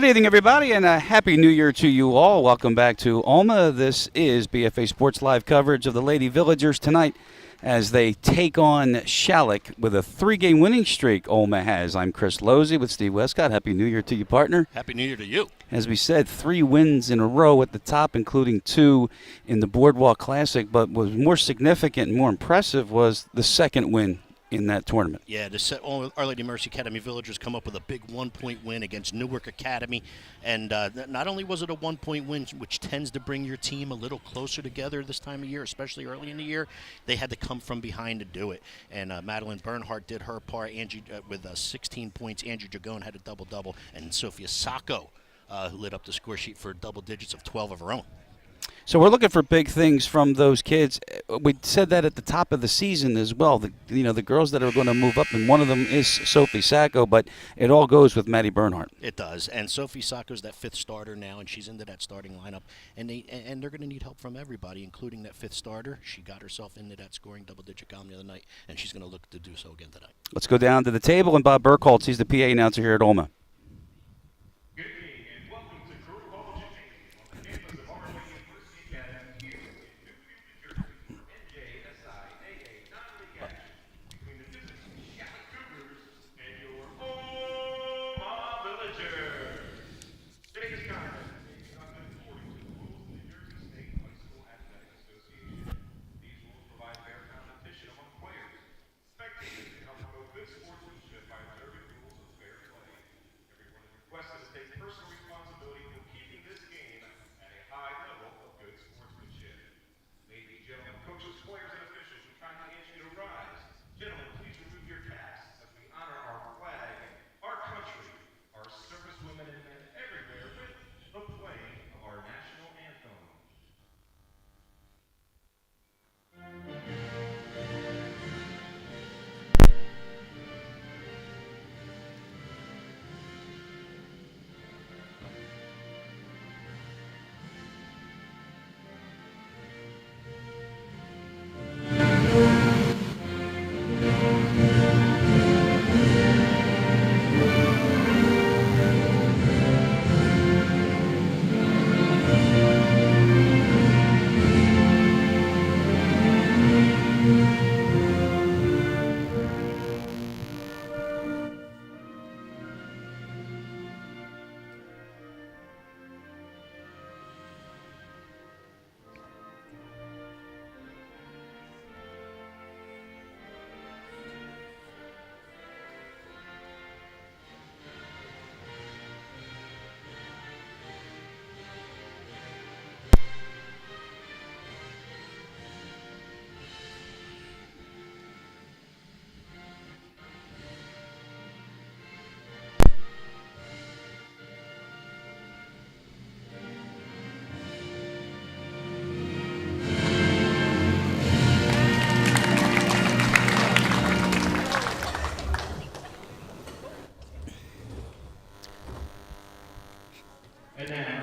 Good evening, everybody, and a Happy New Year to you all. Welcome back to OLMA. This is BFA Sports Live coverage of the Lady Villagers tonight as they take on Schalick with a 3-game winning streak OLMA has. I'm Chris Losey with Steve Westcott. Happy New Year to you, partner. Happy New Year to you. As we said, 3 wins in a row at the top, including 2 in the Boardwalk Classic, but what was more significant and more impressive was the second win in that tournament. Yeah, Our Lady Mercy Academy Villagers come up with a big 1-point win against Newark Academy. And not only was it a 1-point win, which tends to bring your team a little closer together this time of year, especially early in the year, they had to come from behind to do it. And Madeline Bernhardt did her part. Angie with 16 points. Angie Dragone had a double-double. And Sophia Sacco lit up the score sheet for double digits of 12 of her own. So we're looking for big things from those kids. We said that at the top of the season as well. The girls that are going to move up, and one of them is Sophie Sacco, but it all goes with Maddie Bernhardt. It does, and Sophie Sacco's that 5th starter now, and she's into that starting lineup. And they're going to need help from everybody, including that 5th starter. She got herself into that scoring double-digit column the other night, and she's going to look to do so again tonight. Let's go down to the table, and Bob Burkholtz, he's the PA announcer here at OLMA.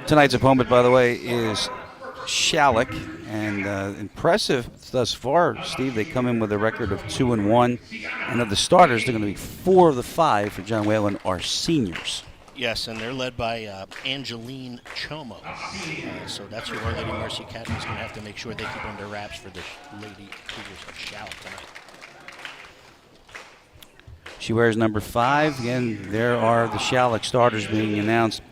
Tonight's opponent, by the way, is Schalick, and impressive thus far, Steve. They come in with a record of 2-1, and of the starters, they're going to be 4 of the 5 for John Whalen are seniors. Yes, and they're led by Angeline Chomo. So that's who Our Lady Mercy Academy is going to have to make sure they keep under wraps for the Lady Cougars of Schalick tonight. She wears number 5. Again, there are the Schalick starters being announced.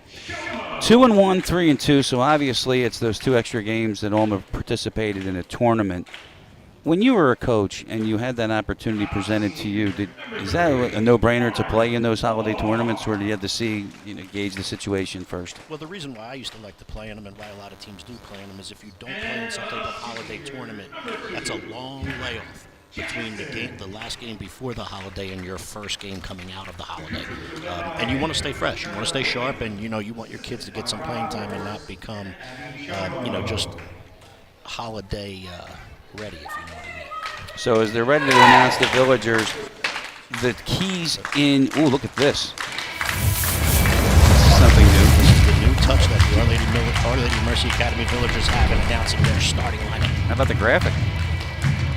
2-1, 3-2, so obviously it's those 2 extra games that OLMA participated in a tournament. When you were a coach and you had that opportunity presented to you, is that a no-brainer to play in those holiday tournaments, or do you have to gauge the situation first? Well, the reason why I used to like to play in them and why a lot of teams do play in them is if you don't play in some type of holiday tournament, that's a long layoff between the last game before the holiday and your first game coming out of the holiday. And you want to stay fresh. You want to stay sharp, and, you want your kids to get some playing time and not become, just holiday ready, if you know what I mean. So as they're ready to announce the Villagers, the keys in, look at this. Something new. This is the new touch that the Our Lady Mercy Academy Villagers have in announcing their starting lineup. How about the graphic?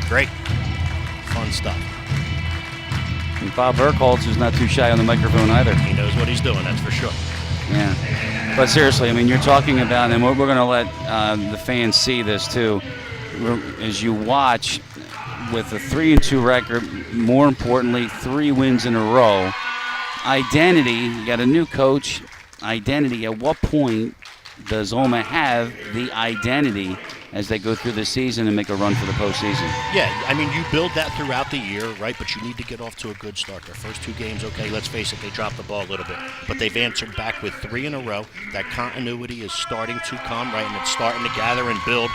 Great. Fun stuff. And Bob Burkholtz is not too shy on the microphone either. He knows what he's doing, that's for sure. Yeah. But seriously, I mean, you're talking about, and we're going to let the fans see this too, as you watch with a 3-2 record, more importantly, 3 wins in a row. Identity, you got a new coach. Identity, at what point does OLMA have the identity as they go through the season and make a run for the postseason? Yeah, I mean, you build that throughout the year, right? But you need to get off to a good start. Their first 2 games, okay, let's face it, they dropped the ball a little bit. But they've answered back with 3 in a row. That continuity is starting to come, right? And it's starting to gather and build.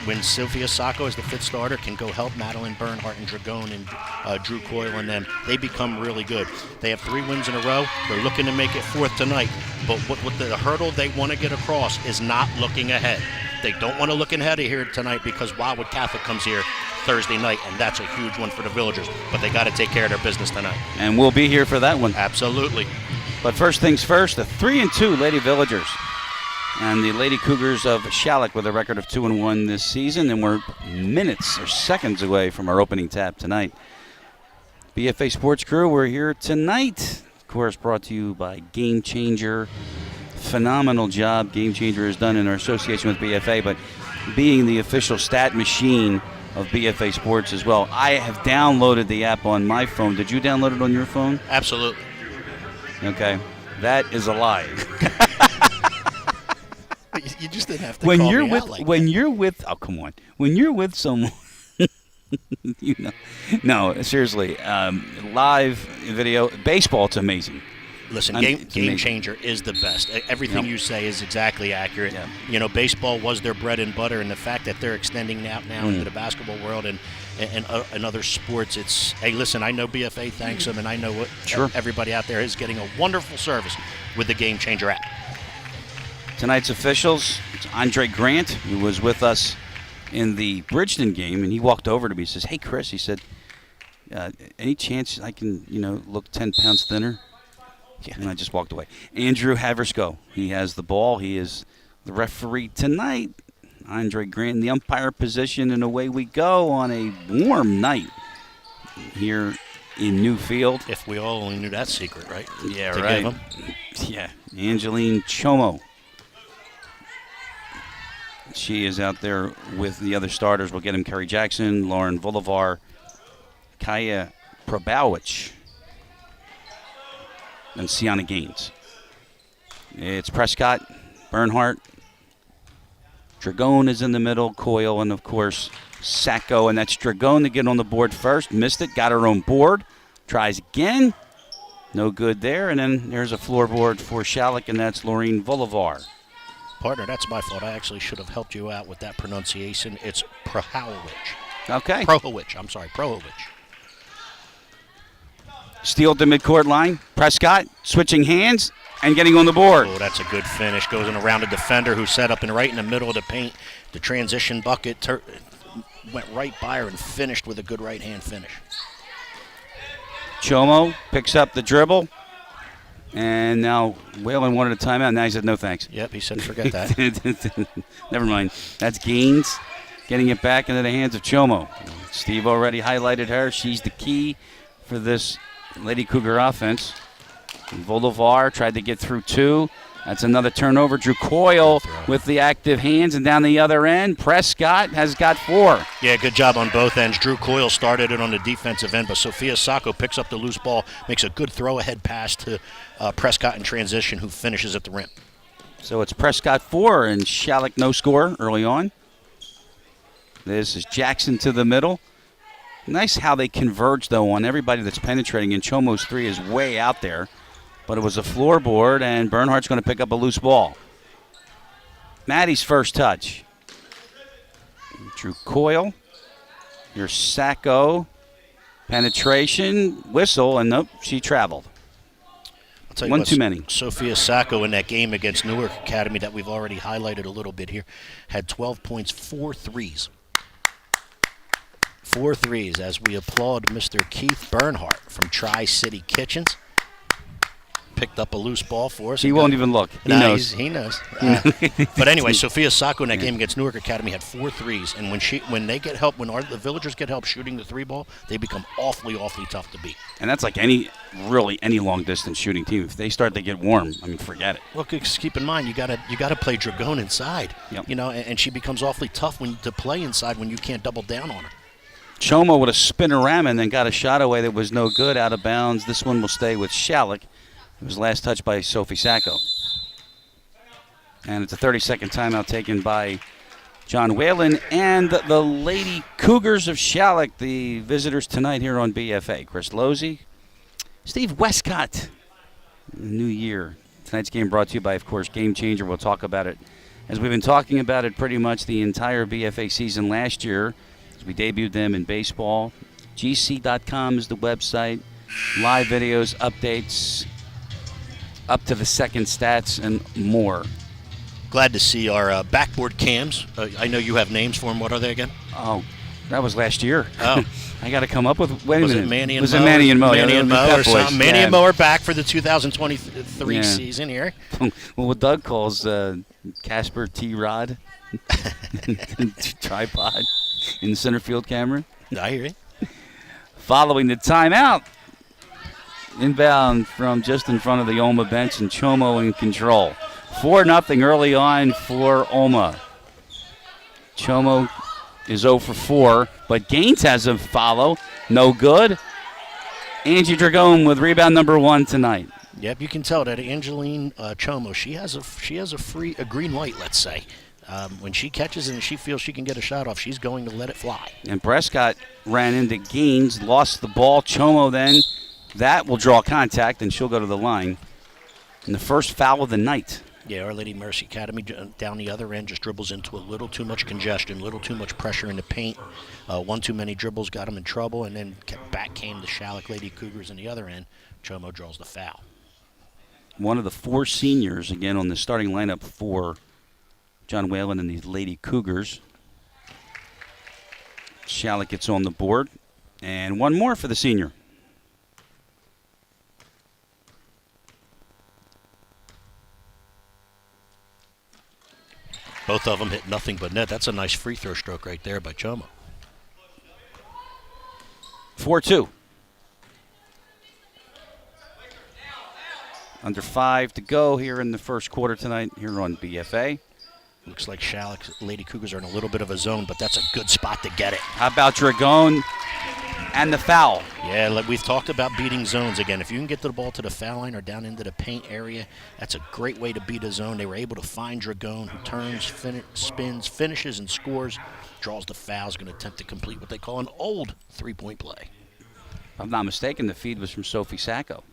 When Sylvia Sacco, as the 5th starter, can go help Madeline Bernhardt and Dragone and Drew Coyle and them, they become really good. They have 3 wins in a row. They're looking to make it 4th tonight. But what the hurdle they want to get across is not looking ahead. They don't want to look ahead of here tonight because Wildwood Catholic comes here Thursday night, and that's a huge one for the Villagers. But they got to take care of their business tonight. And we'll be here for that one. Absolutely. But first things first, the 3-2 Lady Villagers. And the Lady Cougars of Schalick with a record of 2-1 this season, and we're minutes or seconds away from our opening tap tonight. BFA Sports Crew, we're here tonight. Of course, brought to you by Game Changer. Phenomenal job Game Changer has done in our association with BFA, but being the official stat machine of BFA Sports as well. I have downloaded the app on my phone. Did you download it on your phone? Absolutely. Okay. That is a lie. You just didn't have to call me out like when that. you're with come on, when you're with someone, you know, no, seriously, live video baseball, it's amazing. Listen, It's Game amazing. Changer is the best. Everything Yep. you say is exactly accurate. Yep. You know, baseball was their bread and butter, and the fact that they're extending out now into the basketball world and other sports, it's, hey, listen, I know BFA thanks them, and I know what Sure. everybody out there is getting a wonderful service with the Game Changer app. Tonight's officials, it's Andre Grant, who was with us in the Bridgeton game, and he walked over to me and says, "Hey, Chris," he said, "any chance I can, look 10 pounds thinner?" Yeah. And I just walked away. Andrew Haversko, he has the ball. He is the referee tonight. Andre Grant in the umpire position, and away we go on a warm night here in Newfield. If we all only knew that secret, right? Yeah, To right. give 'em. Yeah, Angeline Chomo. She is out there with the other starters. We'll get him Kerry Jackson, Lauren Volivar, Kaya Probowicz, and Sienna Gaines. It's Prescott, Bernhardt, Dragone is in the middle, Coyle, and of course Sacco. And that's Dragone to get on the board first. Missed it, got her own board. Tries again. No good there. And then there's a floorboard for Schalick, and that's Laureen Volivar. Partner, that's my fault. I actually should have helped you out with that pronunciation. It's Prohowicz. Okay. Prohowicz. I'm sorry, Prohowicz. Steal at the midcourt line. Prescott switching hands and getting on the board. Oh, that's a good finish. Goes in around a defender who set up right in the middle of the paint. The transition bucket went right by her and finished with a good right-hand finish. Chomo picks up the dribble. And now Whalen wanted a timeout. Now he said no thanks. Yep, he said forget that. Never mind. That's Gaines getting it back into the hands of Chomo. Steve already highlighted her. She's the key for this Lady Cougar offense. Volivar tried to get through 2. That's another turnover. Drew Coyle with the active hands, and down the other end, Prescott has got 4. Yeah, good job on both ends. Drew Coyle started it on the defensive end, but Sophia Sacco picks up the loose ball, makes a good throw-ahead pass to Prescott in transition, who finishes at the rim. So it's Prescott 4 and Schalick no score early on. This is Jackson to the middle. Nice how they converge, though, on everybody that's penetrating, and Chomo's 3 is way out there. But it was a floorboard, and Bernhardt's going to pick up a loose ball. Maddie's first touch. Drew Coyle. Here's Sacco. Penetration, whistle, and nope, she traveled. I'll tell you One what, too many. Sophia Sacco in that game against Newark Academy that we've already highlighted a little bit here had 12 points, 4 threes. 4 threes as we applaud Mr. Keith Bernhardt from Tri-City Kitchens. picked up a loose ball for us. He won't even look. He knows. He knows. But anyway, Sophia Sacco in that game against Newark Academy had 4 threes, and when they get help, the Villagers get help shooting the 3-ball, they become awfully tough to beat. And that's like any long distance shooting team. If they start to get warm, I mean, forget it. Well, just keep in mind you gotta play Dragon inside. Yep. And she becomes awfully tough to play inside when you can't double down on her. Chomo with a spin-a-ram and then got a shot away that was no good, out of bounds. This one will stay with Schalick. It was last touched by Sophie Sacco. And it's a 30-second timeout taken by John Whalen and the Lady Cougars of Schalick, the visitors tonight here on BFA. Chris Losey, Steve Westcott. New year. Tonight's game brought to you by, of course, Game Changer. We'll talk about it as we've been talking about it pretty much the entire BFA season last year. We debuted them in baseball. GC.com is the website. Live videos, updates, up to the second stats, and more. Glad to see our backboard cams. I know you have names for them. What are they again? Oh, that was last year. Oh. I got to come up with. Wait a minute. Was it Manny and was Mo? It Manny and Mo? Manny and Mo or something. Manny and Mo are back for the 2023 Yeah. season here. Well, what Doug calls Casper T-Rod. Tripod in the center field camera. I hear you. Following the timeout. Inbound from just in front of the OLMA bench, and Chomo in control. 4-0 early on for OLMA. Chomo is 0 for 4, but Gaines has a follow. No good. Angie Dragon with rebound number 1 tonight. Yep, you can tell that Angeline Chomo, she has a green light, let's say. When she catches and she feels she can get a shot off, she's going to let it fly. And Prescott ran into Gaines, lost the ball. Chomo then, that will draw contact, and she'll go to the line. And the first foul of the night. Yeah, Our Lady Mercy Academy down the other end just dribbles into a little too much congestion, a little too much pressure in the paint. One too many dribbles got them in trouble, and then back came the Schalick Lady Cougars on the other end. Chomo draws the foul. One of the 4 seniors, again, on the starting lineup for John Whalen and the Lady Cougars. Schalick gets on the board. And one more for the senior. Both of them hit nothing but net. That's a nice free throw stroke right there by Chomo. 4-2. Under 5 to go here in the first quarter tonight here on BFA. Looks like Schalick Lady Cougars are in a little bit of a zone, but that's a good spot to get it. How about Dragon and the foul? Yeah, like we've talked about beating zones again. If you can get the ball to the foul line or down into the paint area, that's a great way to beat a zone. They were able to find Dragon, who turns, spins, finishes, and scores. Draws the foul, is going to attempt to complete what they call an old three-point play. If I'm not mistaken, the feed was from Sophie Sacco.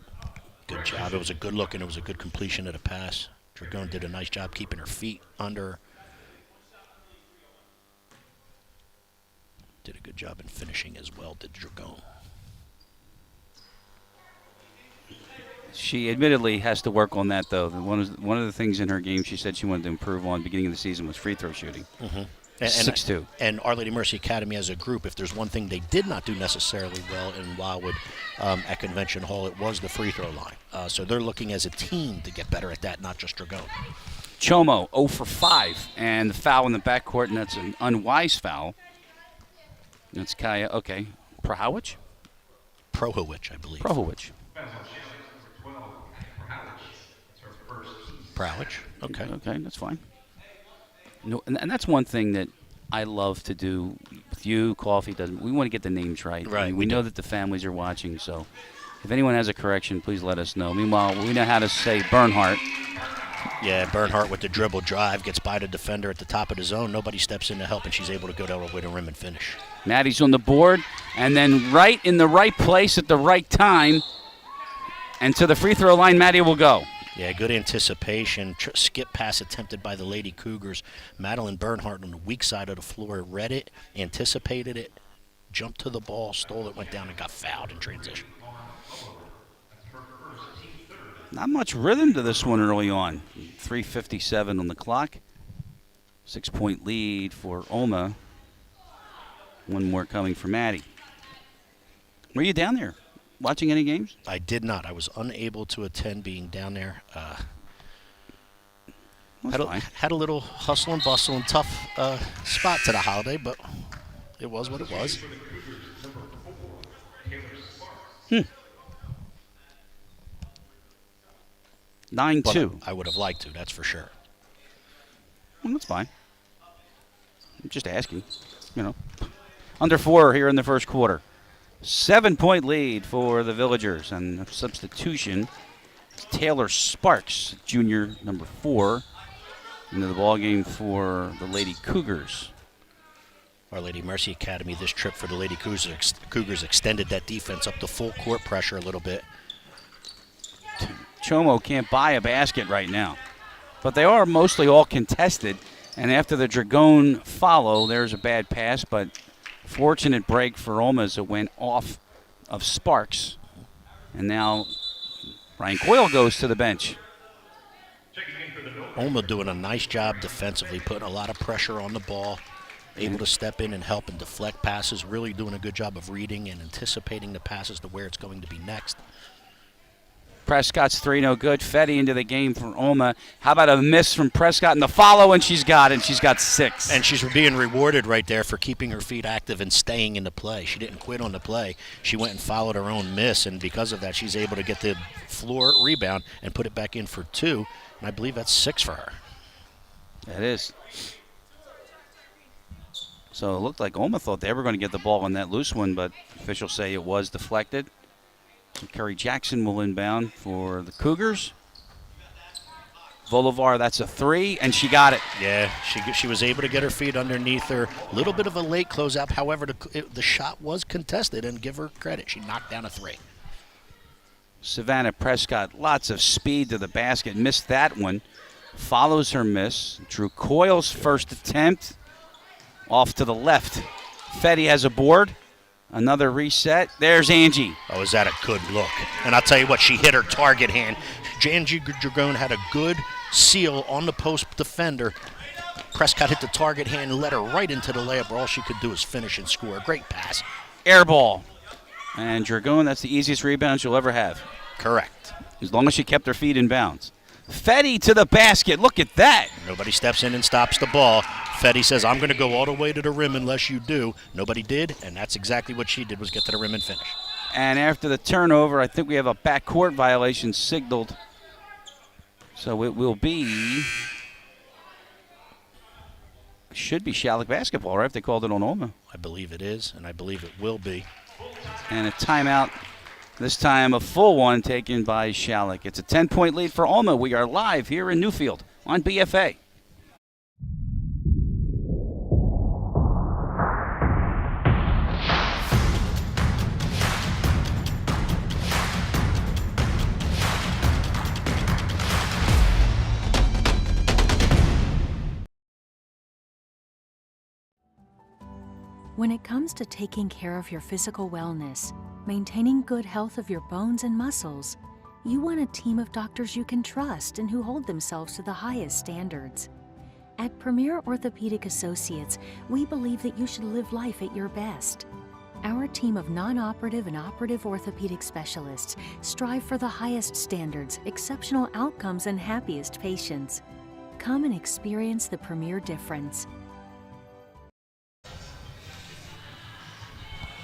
Good job. It was a good look, and it was a good completion of the pass. Dragon did a nice job keeping her feet under. Did a good job in finishing as well, did Dragon. She admittedly has to work on that, though. One of the things in her game she said she wanted to improve on beginning of the season was free throw shooting. Mm-hmm. 6-2. And Our Lady Mercy Academy as a group, if there's one thing they did not do necessarily well in Wildwood at Convention Hall, it was the free throw line. So they're looking as a team to get better at that, not just Dragon. Chomo 0 for 5, and the foul in the backcourt, and that's an unwise foul. That's Kaya. Okay. Prohowicz, I believe. Prohowicz. Prowich. Okay. Okay, that's fine. No, and that's one thing that I love to do with you. Coffee doesn't. We want to get the names right. Right. I mean, we know that the families are watching, so if anyone has a correction, please let us know. Meanwhile, we know how to say Bernhardt. Yeah, Bernhardt with the dribble drive gets by the defender at the top of the zone. Nobody steps in to help, and she's able to go down all the way to rim and finish. Maddie's on the board, and then right in the right place at the right time, and to the free throw line, Maddie will go. Yeah, good anticipation. Skip pass attempted by the Lady Cougars. Madeline Bernhardt on the weak side of the floor read it, anticipated it, jumped to the ball, stole it, went down, and got fouled in transition. Not much rhythm to this one early on. 3:57 on the clock. 6-point lead for OLMA. One more coming for Maddie. Were you down there? watching any games? I did not. I was unable to attend being down there. Had a little hustle and bustle and tough spot to the holiday, but it was what it was. 9-2. I would have liked to, that's for sure. Well, that's fine. I'm just asking, Under 4 here in the first quarter. 7-point lead for the Villagers, and a substitution. Taylor Sparks, junior, number 4, into the ballgame for the Lady Cougars. Our Lady Mercy Academy this trip for the Lady Cougars extended that defense up to full court pressure a little bit. Chomo can't buy a basket right now, but they are mostly all contested. And after the Dragon follow, there's a bad pass, but fortunate break for OLMA as it went off of Sparks. And now Brian Coyle goes to the bench. OLMA doing a nice job defensively, putting a lot of pressure on the ball, able to step in and help and deflect passes, really doing a good job of reading and anticipating the passes to where it's going to be next. Prescott's 3 no good. Fetty into the game for OLMA. How about a miss from Prescott and the follow, and she's got 6. And she's being rewarded right there for keeping her feet active and staying in the play. She didn't quit on the play. She went and followed her own miss, and because of that, she's able to get the floor rebound and put it back in for 2. And I believe that's 6 for her. That is. So it looked like OLMA thought they were going to get the ball on that loose one, but officials say it was deflected. Curry Jackson will inbound for the Cougars. Bolivar, that's a 3, and she got it. Yeah, she was able to get her feet underneath her. A little bit of a late closeout. However, the shot was contested, and give her credit. She knocked down a 3. Savannah Prescott, lots of speed to the basket. Missed that one. Follows her miss. Drew Coyle's first attempt. Off to the left. Fetty has a board. Another reset. There's Angie. Oh, is that a good look? And I'll tell you what, she hit her target hand. Angie Dragon had a good seal on the post defender. Prescott hit the target hand and led her right into the layup where all she could do is finish and score. Great pass. Air ball. And Dragon, that's the easiest rebound she'll ever have. Correct. As long as she kept her feet in bounds. Fetty to the basket. Look at that. Nobody steps in and stops the ball. Fetty says, I'm going to go all the way to the rim unless you do. Nobody did, and that's exactly what she did, was get to the rim and finish. And after the turnover, I think we have a backcourt violation signaled. So it will be, should be Schalick basketball, right, if they called it on OLMA. I believe it is, and I believe it will be. And a timeout, this time a full one taken by Schalick. It's a 10-point lead for OLMA. We are live here in Newfield on BFA. When it comes to taking care of your physical wellness, maintaining good health of your bones and muscles, you want a team of doctors you can trust and who hold themselves to the highest standards. At Premier Orthopedic Associates, we believe that you should live life at your best. Our team of non-operative and operative orthopedic specialists strive for the highest standards, exceptional outcomes, and happiest patients. Come and experience the Premier difference.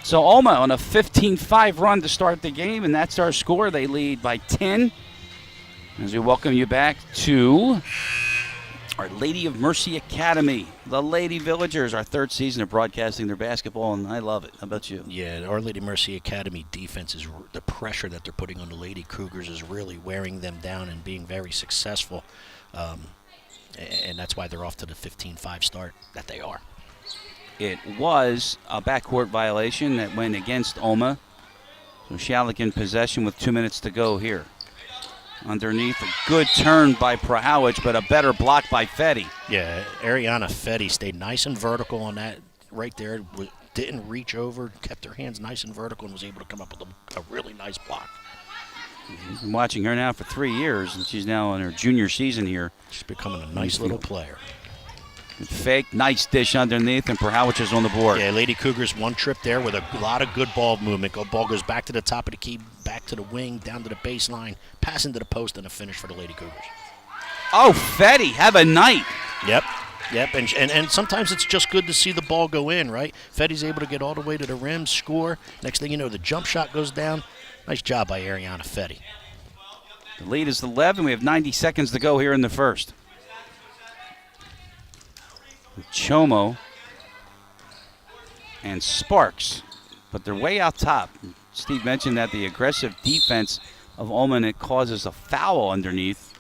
So OLMA on a 15-5 run to start the game, and that's our score. They lead by 10. As we welcome you back to Our Lady of Mercy Academy, the Lady Villagers, our 3rd season of broadcasting their basketball, and I love it. How about you? Yeah, Our Lady Mercy Academy defense, is the pressure that they're putting on the Lady Cougars is really wearing them down and being very successful. And that's why they're off to the 15-5 start that they are. It was a backcourt violation that went against OLMA. So Schalick in possession with 2 minutes to go here. Underneath, a good turn by Prahowicz, but a better block by Fetty. Yeah, Ariana Fetty stayed nice and vertical on that right there. Didn't reach over, kept her hands nice and vertical, and was able to come up with a really nice block. Been watching her now for 3 years, and she's now in her junior season here. She's becoming a nice little player. Fake, nice dish underneath, and Prahowicz is on the board. Yeah, Lady Cougars one trip there with a lot of good ball movement. Ball goes back to the top of the key, back to the wing, down to the baseline, pass into the post, and a finish for the Lady Cougars. Oh, Fetty, have a night. Yep, and sometimes it's just good to see the ball go in, right? Fetty's able to get all the way to the rim, score. Next thing you know, the jump shot goes down. Nice job by Ariana Fetty. The lead is 11. We have 90 seconds to go here in the first. Chomo and Sparks, but they're way out top. Steve mentioned that the aggressive defense of OLMA, and it causes a foul underneath.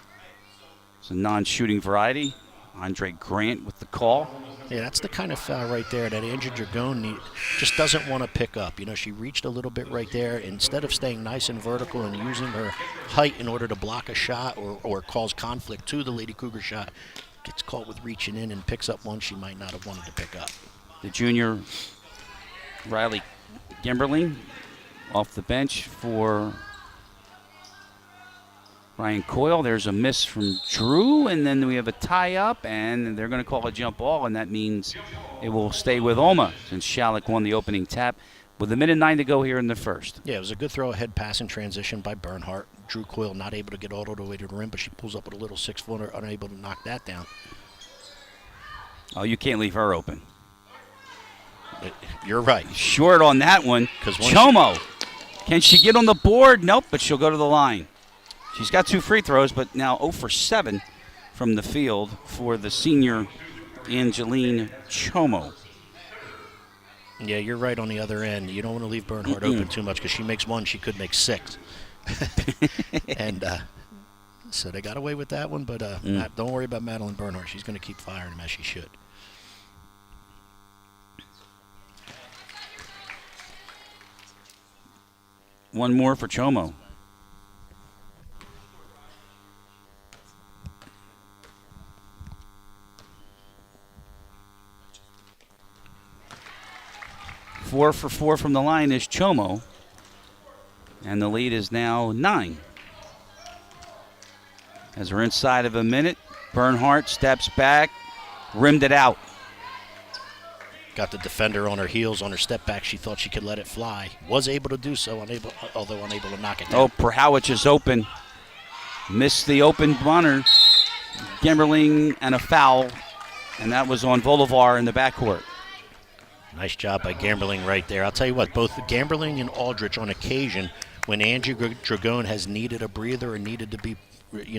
It's a non-shooting variety. Andre Grant with the call. Yeah, that's the kind of foul right there that Angie Dragone just doesn't want to pick up. You know, she reached a little bit right there. Instead of staying nice and vertical and using her height in order to block a shot or cause conflict to the Lady Cougar shot, gets caught with reaching in and picks up one she might not have wanted to pick up. The junior Riley Gimberling off the bench for Ryan Coyle. There's a miss from Drew, and then we have a tie-up, and they're going to call a jump ball, and that means it will stay with OLMA since Schalick won the opening tap with 1:09 to go here in the first. Yeah, it was a good throw-ahead pass in transition by Bernhardt. Drew Coyle not able to get all the way to the rim, but she pulls up with a little six-footer, unable to knock that down. Oh, you can't leave her open. You're right. Short on that one. Chomo. Can she get on the board? Nope, but she'll go to the line. She's got 2 free throws, but now 0 for 7 from the field for the senior Angeline Chomo. Yeah, you're right on the other end. You don't want to leave Bernhardt open too much because she makes 1, she could make 6. And so they got away with that one, but don't worry about Madeline Bernhardt. She's going to keep firing them as she should. One more for Chomo. Four for 4 from the line is Chomo, and the lead is now 9. As we're inside of a minute, Bernhardt steps back, rimmed it out. Got the defender on her heels on her step back. She thought she could let it fly. Was able to do so, although unable to knock it down. Oh, Perhowich is open. Missed the open runner. Gimberling and a foul, and that was on Bolivar in the backcourt. Nice job by Gamberling right there. I'll tell you what, both Gamberling and Aldrich on occasion, when Angie Dragone has needed a breather or needed to be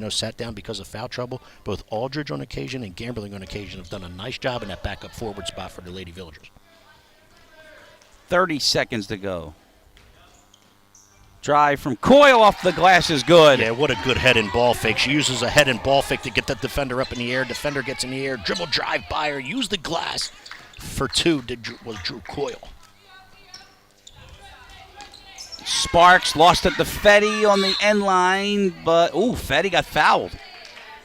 sat down because of foul trouble, both Aldridge on occasion and Gamberling on occasion have done a nice job in that backup forward spot for the Lady Villagers. 30 seconds to go. Drive from Coyle off the glass is good. Yeah, what a good head and ball fake. She uses a head and ball fake to get that defender up in the air. Defender gets in the air, dribble drive by her, use the glass. For 2 was Drew Coyle. Sparks lost it to Fetty on the end line, but Fetty got fouled.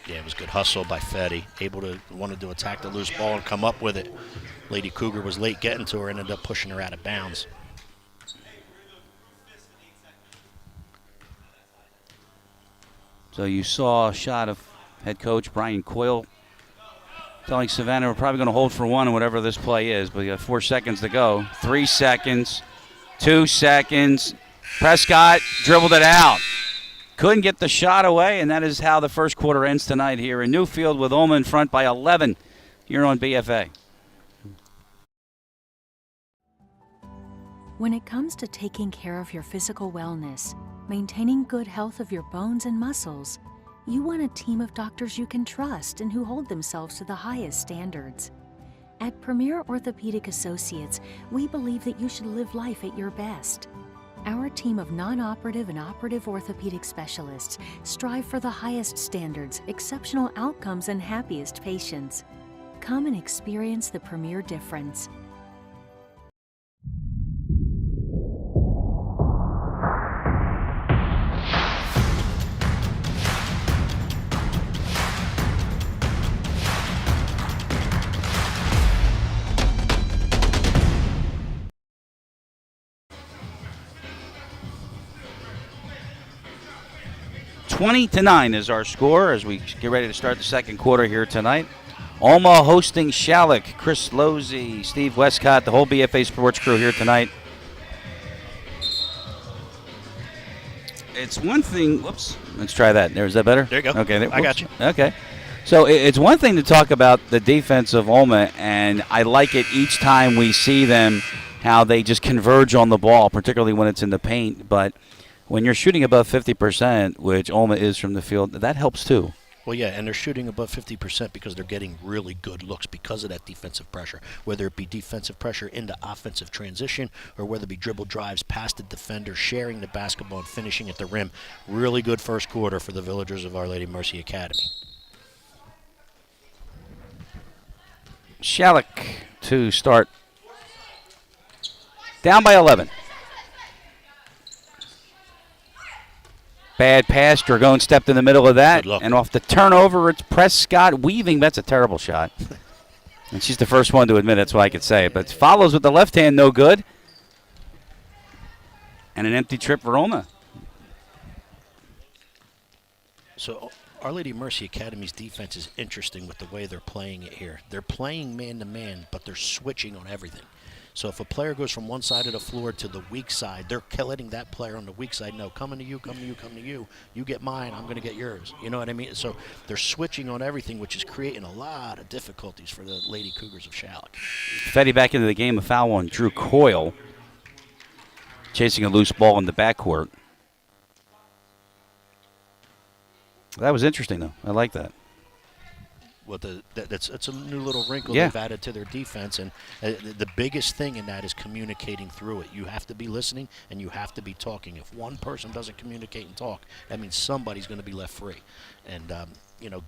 Yeah, it was good hustle by Fetty. Wanted to attack the loose ball and come up with it. Lady Cougar was late getting to her and ended up pushing her out of bounds. So you saw a shot of head coach Brian Coyle telling Savannah we're probably going to hold for 1 or whatever this play is, but you got 4 seconds to go. 3 seconds, 2 seconds. Prescott dribbled it out. Couldn't get the shot away, and that is how the first quarter ends tonight here in Newfield with OLMA in front by 11 here on BFA. When it comes to taking care of your physical wellness, maintaining good health of your bones and muscles, you want a team of doctors you can trust and who hold themselves to the highest standards. At Premier Orthopedic Associates, we believe that you should live life at your best. Our team of non-operative and operative orthopedic specialists strive for the highest standards, exceptional outcomes, and happiest patients. Come and experience the Premier difference. (20-9) is our score as we get ready to start the second quarter here tonight. OLMA hosting Schalick. Chris Losey, Steve Westcott, the whole BFA Sports crew here tonight. it's one thing. Whoops. Let's try that. Is that better? There you go. Okay. I got you. Okay. So it's one thing to talk about the defense of OLMA, and I like it each time we see them, how they just converge on the ball, particularly when it's in the paint. But when you're shooting above 50%, which OLMA is from the field, that helps too. Well, yeah, and they're shooting above 50% because they're getting really good looks because of that defensive pressure, whether it be defensive pressure into offensive transition or whether it be dribble drives past the defender, sharing the basketball and finishing at the rim. Really good first quarter for the Villagers of Our Lady Mercy Academy. Schalick to start. Down by 11. Bad pass. Dragone stepped in the middle of that. And off the turnover, it's Prescott weaving. That's a terrible shot. And she's the first one to admit it, that's what I could say. But follows with the left hand, no good. And an empty trip for OLMA. So Our Lady Mercy Academy's defense is interesting with the way they're playing it here. They're playing man-to-man, but they're switching on everything. So if a player goes from one side of the floor to the weak side, they're letting that player on the weak side know, coming to you, coming to you, coming to you. You get mine, I'm going to get yours. You know what I mean? So they're switching on everything, which is creating a lot of difficulties for the Lady Cougars of Schalick. Fetty back into the game, a foul on Drew Coyle. Chasing a loose ball in the backcourt. That was interesting, though. I like that. Well, it's a new little wrinkle Yeah. they've added to their defense, and the biggest thing in that is communicating through it. You have to be listening, and you have to be talking. If one person doesn't communicate and talk, that means somebody's going to be left free. And,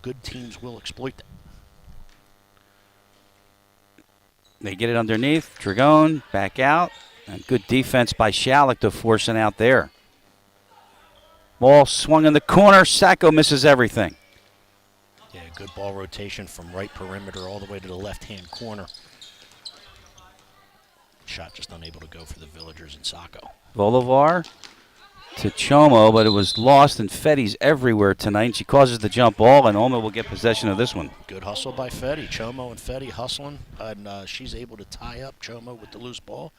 good teams will exploit that. They get it underneath. Dragone back out. And good defense by Schalick to force it out there. Ball swung in the corner. Sacco misses everything. Yeah, good ball rotation from right perimeter all the way to the left-hand corner. Shot just unable to go for the Villagers and Sacco. Bolivar to Chomo, but it was lost, and Fetty's everywhere tonight. She causes the jump ball, and OLMA will get possession of this one. Good hustle by Fetty. Chomo and Fetty hustling, and she's able to tie up Chomo with the loose ball.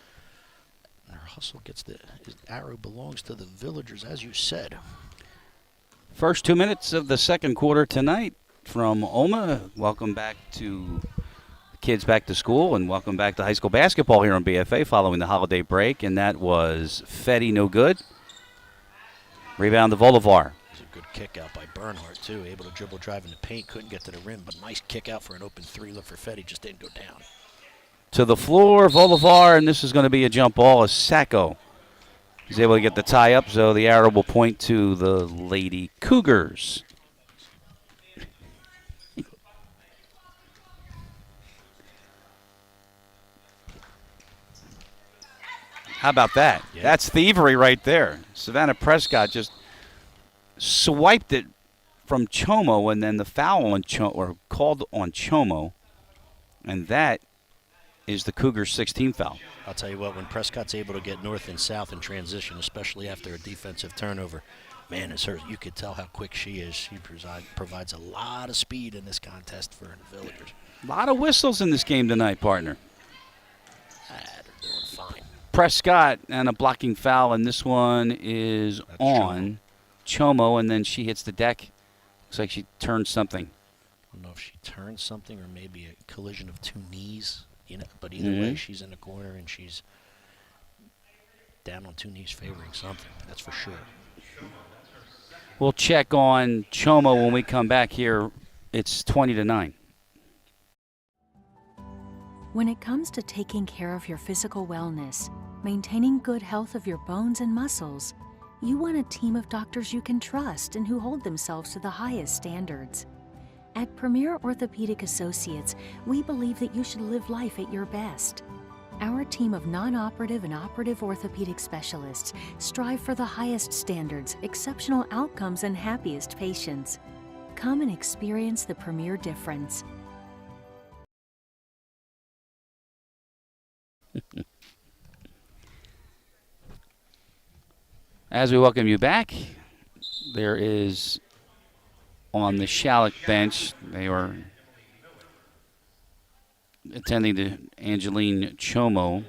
And her hustle gets his arrow belongs to the Villagers, as you said. First 2 minutes of the second quarter tonight from OLMA. Welcome back to kids back to school, and welcome back to high school basketball here on BFA following the holiday break. And that was Fetty, no good. Rebound to Bolivar. It was a good kick out by Bernhardt, too. Able to dribble drive in the paint, couldn't get to the rim, but nice kick out for an open three. Look for Fetty, just didn't go down. To the floor, Bolivar, and this is going to be a jump ball as Sacco. He's able to get the tie up, so the arrow will point to the Lady Cougars. How about that? Yeah. That's thievery right there. Savannah Prescott just swiped it from Chomo, and then the foul on called on Chomo, and that is the Cougars' 16th foul. I'll tell you what, when Prescott's able to get north and south in transition, especially after a defensive turnover, man, it's her. You could tell how quick she is. She provides a lot of speed in this contest for the Villagers. A lot of whistles in this game tonight, partner. They're doing fine. Prescott and a blocking foul, and this one is That's on Chomo, and then she hits the deck. Looks like she turned something. I don't know if she turned something or maybe a collision of two knees. But either way, she's in the corner and she's down on two knees favoring something. That's for sure. We'll check on Chomo when we come back here. It's 20-9. When it comes to taking care of your physical wellness, maintaining good health of your bones and muscles, you want a team of doctors you can trust and who hold themselves to the highest standards. At Premier Orthopedic Associates, we believe that you should live life at your best. Our team of non-operative and operative orthopedic specialists strive for the highest standards, exceptional outcomes, and happiest patients. Come and experience the Premier difference. As we welcome you back, there is on the Schalick bench, they are attending to Angeline Chomo.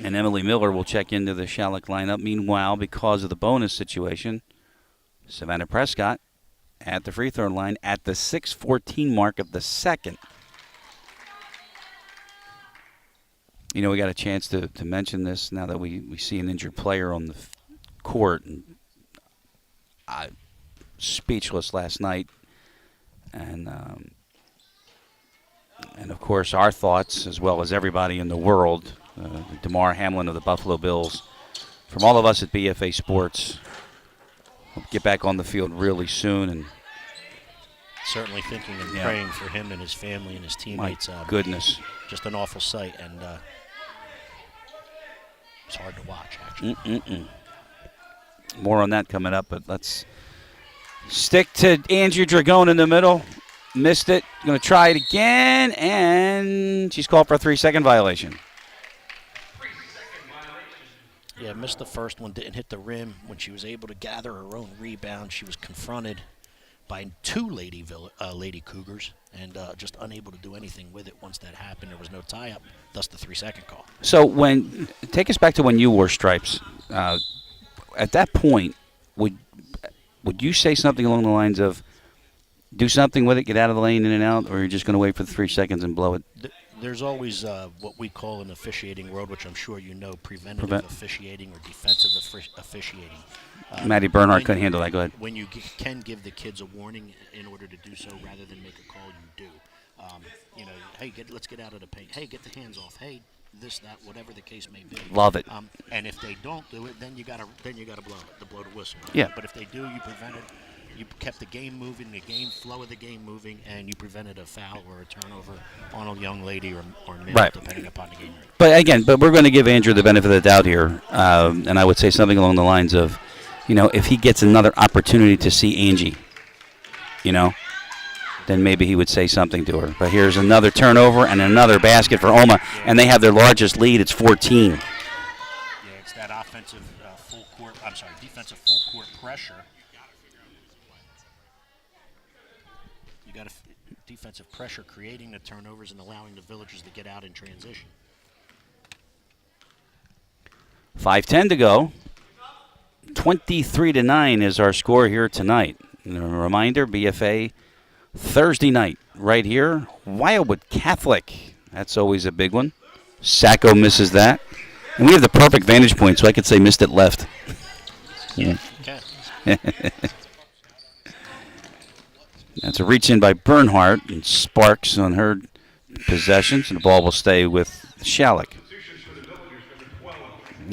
And Emily Miller will check into the Schalick lineup. Meanwhile, because of the bonus situation, Savannah Prescott at the free throw line at the 6:14 mark of the second. You know, we got a chance to mention this now that we see an injured player on the court. And I speechless last night. And of course, our thoughts, as well as everybody in the world, DeMar Hamlin of the Buffalo Bills, from all of us at BFA Sports, we'll get back on the field really soon. And certainly thinking and praying for him and his family and his teammates. My goodness. Just an awful sight, and it's hard to watch, actually. More on that coming up, but let's stick to Angie Dragone in the middle. Missed it. Going to try it again, and she's called for a 3-second violation. Yeah, missed the first one, didn't hit the rim. When she was able to gather her own rebound, she was confronted by two Lady Cougars and just unable to do anything with it. Once that happened, there was no tie-up, thus the 3-second call. So take us back to when you wore stripes. At that point, would you say something along the lines of, do something with it, get out of the lane, in and out, or you're just going to wait for the 3 seconds and blow it? There's always what we call in the officiating world, which I'm sure you know, preventative officiating or defensive officiating. Maddie Bernhardt couldn't handle that. Go ahead. When you can give the kids a warning in order to do so, rather than make a call, you do. Hey, let's get out of the paint. Hey, get the hands off. Hey, this, that, whatever the case may be. Love it. And if they don't do it, then you gotta blow the whistle. Yeah. But if they do, you prevent it. You kept the game moving, the flow of the game moving, and you prevented a foul or a turnover on a young lady or male, right, depending upon the game. But we're going to give Andrew the benefit of the doubt here, and I would say something along the lines of, if he gets another opportunity to see Angie, then maybe he would say something to her. But here's another turnover and another basket for OLMA, and they have their largest lead. It's 14. Yeah, it's that defensive full court pressure. You got defensive pressure creating the turnovers and allowing the Villagers to get out in transition. 5:10 to go. 23-9 is our score here tonight. And a reminder, BFA Thursday night right here, Wildwood Catholic. That's always a big one. Sacco misses that. And we have the perfect vantage point, so I could say missed it left. Yeah. Okay. That's a reach in by Bernhardt and Sparks on her possessions, and the ball will stay with Schalick.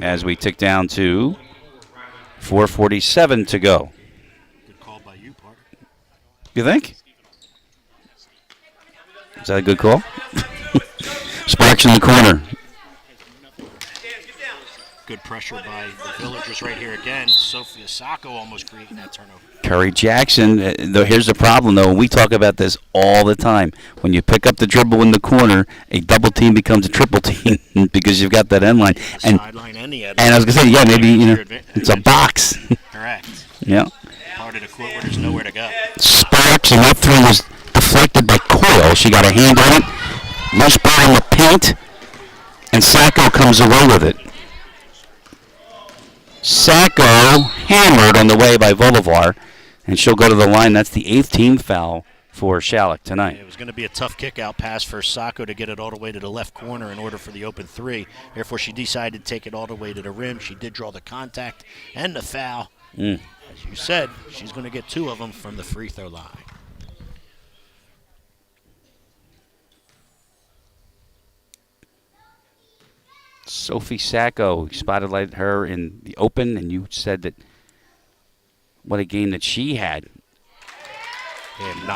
As we tick down to 4:47 to go. Good call by you, Parker. You think? Is that a good call? Sparks in the corner. Good pressure by the Villagers right here again. Sophia Sacco almost creating that turnover. Curry Jackson. Here's the problem, though. We talk about this all the time. When you pick up the dribble in the corner, a double team becomes a triple team because you've got that end line. Sideline and the end line. And I was going to say, yeah, maybe it's a box. Correct. Yeah. Part of the court where there's nowhere to go. Sparks, and that throw was deflected by Coyle. She got a hand on it. Loose ball in the paint, and Sacco comes away with it. Sacco hammered on the way by Volovar, and she'll go to the line. That's the 8th team foul for Schalick tonight. It was going to be a tough kick-out pass for Sacco to get it all the way to the left corner in order for the open three. Therefore, she decided to take it all the way to the rim. She did draw the contact and the foul. As you said, she's going to get 2 of them from the free throw line. Sophie Sacco, you spotted her in the open, and you said that what a game that she had.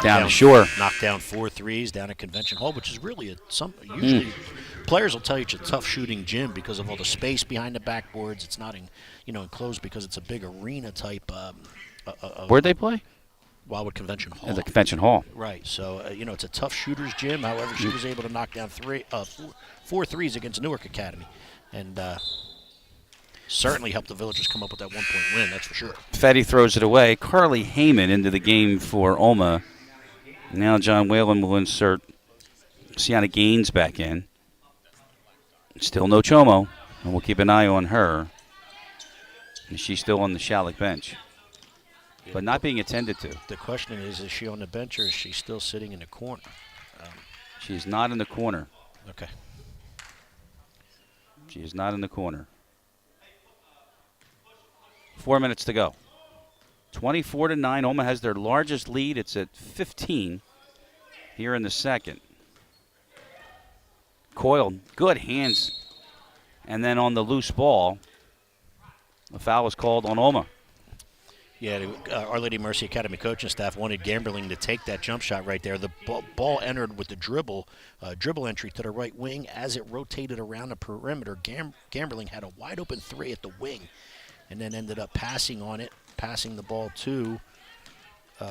Down the shore. Knocked down 4 threes down at Convention Hall, which is really usually players will tell you it's a tough shooting gym because of all the space behind the backboards. It's not enclosed because it's a big arena type. Where'd they play? Wildwood Convention Hall. At the Convention Hall. Right. So it's a tough shooter's gym. However, she was able to knock down 4 threes against Newark Academy, and certainly helped the Villagers come up with that 1-point win. That's for sure. Fetty throws it away. Carly Heyman into the game for OLMA. Now John Whalen will insert Sienna Gaines back in. Still no Chomo. And we'll keep an eye on her. And she's still on the Schalick bench, but not being attended to. The question is she on the bench or is she still sitting in the corner? She's not in the corner. Okay. She is not in the corner. 4 minutes to go. 24-9. OLMA has their largest lead. It's at 15 here in the second. Coyle, good hands. And then on the loose ball, a foul was called on OLMA. Yeah, Our Lady Mercy Academy coaching staff wanted Gamberling to take that jump shot right there. The ball entered with the dribble entry to the right wing. As it rotated around the perimeter, Gamberling had a wide open three at the wing and then ended up passing the ball to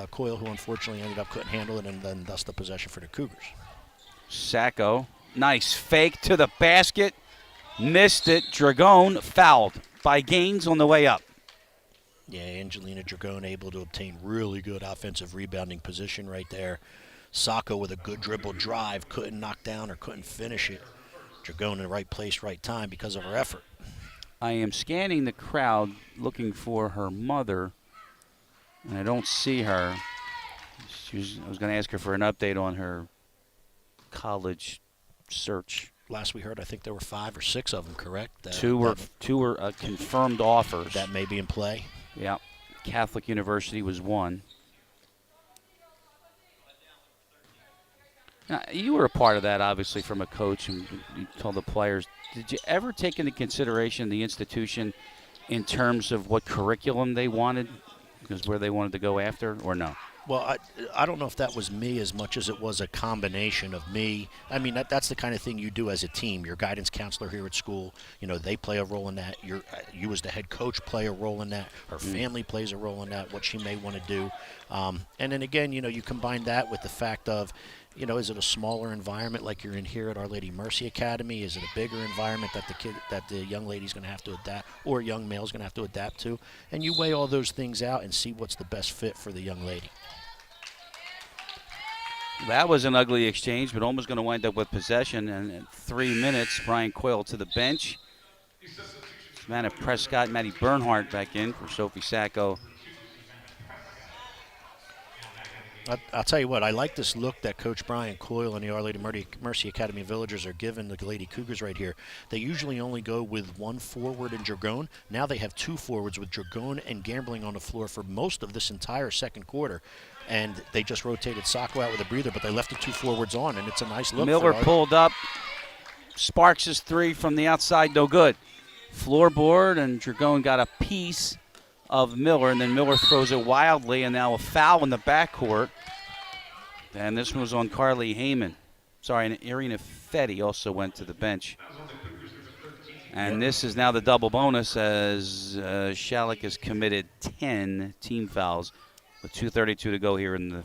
Coyle, who unfortunately ended up couldn't handle it, and then thus the possession for the Cougars. Sacco, nice fake to the basket. Missed it. Dragone fouled by Gaines on the way up. Yeah, Angelina Dragone able to obtain really good offensive rebounding position right there. Sacco with a good dribble drive, couldn't knock down or couldn't finish it. Dragone in the right place, right time because of her effort. I am scanning the crowd looking for her mother, and I don't see her. I was going to ask her for an update on her college search. Last we heard, I think there were 5 or 6 of them, correct? Two were confirmed offers. That may be in play. Yeah. Catholic University was one. Now, you were a part of that, obviously, from a coach, and you told the players. Did you ever take into consideration the institution in terms of what curriculum they wanted, because where they wanted to go after, or no? Well, I don't know if that was me as much as it was a combination of me. I mean, that's the kind of thing you do as a team. Your guidance counselor here at school, they play a role in that. You as the head coach play a role in that. Her family plays a role in that, what she may want to do. And then again, you combine that with the fact of, is it a smaller environment like you're in here at Our Lady Mercy Academy? Is it a bigger environment that the young lady's going to have to adapt, or young male's going to have to adapt to? And you weigh all those things out and see what's the best fit for the young lady. That was an ugly exchange, but almost going to wind up with possession. And in 3 minutes, Brian Coyle to the bench. Savannah Prescott, Maddie Bernhardt back in for Sophie Sacco. I'll tell you what, I like this look that Coach Brian Coyle and the Our Lady Mercy Academy Villagers are giving the Lady Cougars right here. They usually only go with one forward in Dragone. Now they have 2 forwards with Dragone and Gambling on the floor for most of this entire second quarter. And they just rotated Sacco out with a breather, but they left the 2 forwards on, and it's a nice look. Miller pulled up. Sparks' 3 from the outside, no good. Floorboard, and Dragone got a piece of Miller, and then Miller throws it wildly, and now a foul in the backcourt. And this one was on Carly Heyman. Sorry, and Irina Fetti also went to the bench. And this is now the double bonus as Schalick has committed 10 team fouls with 2:32 to go here in the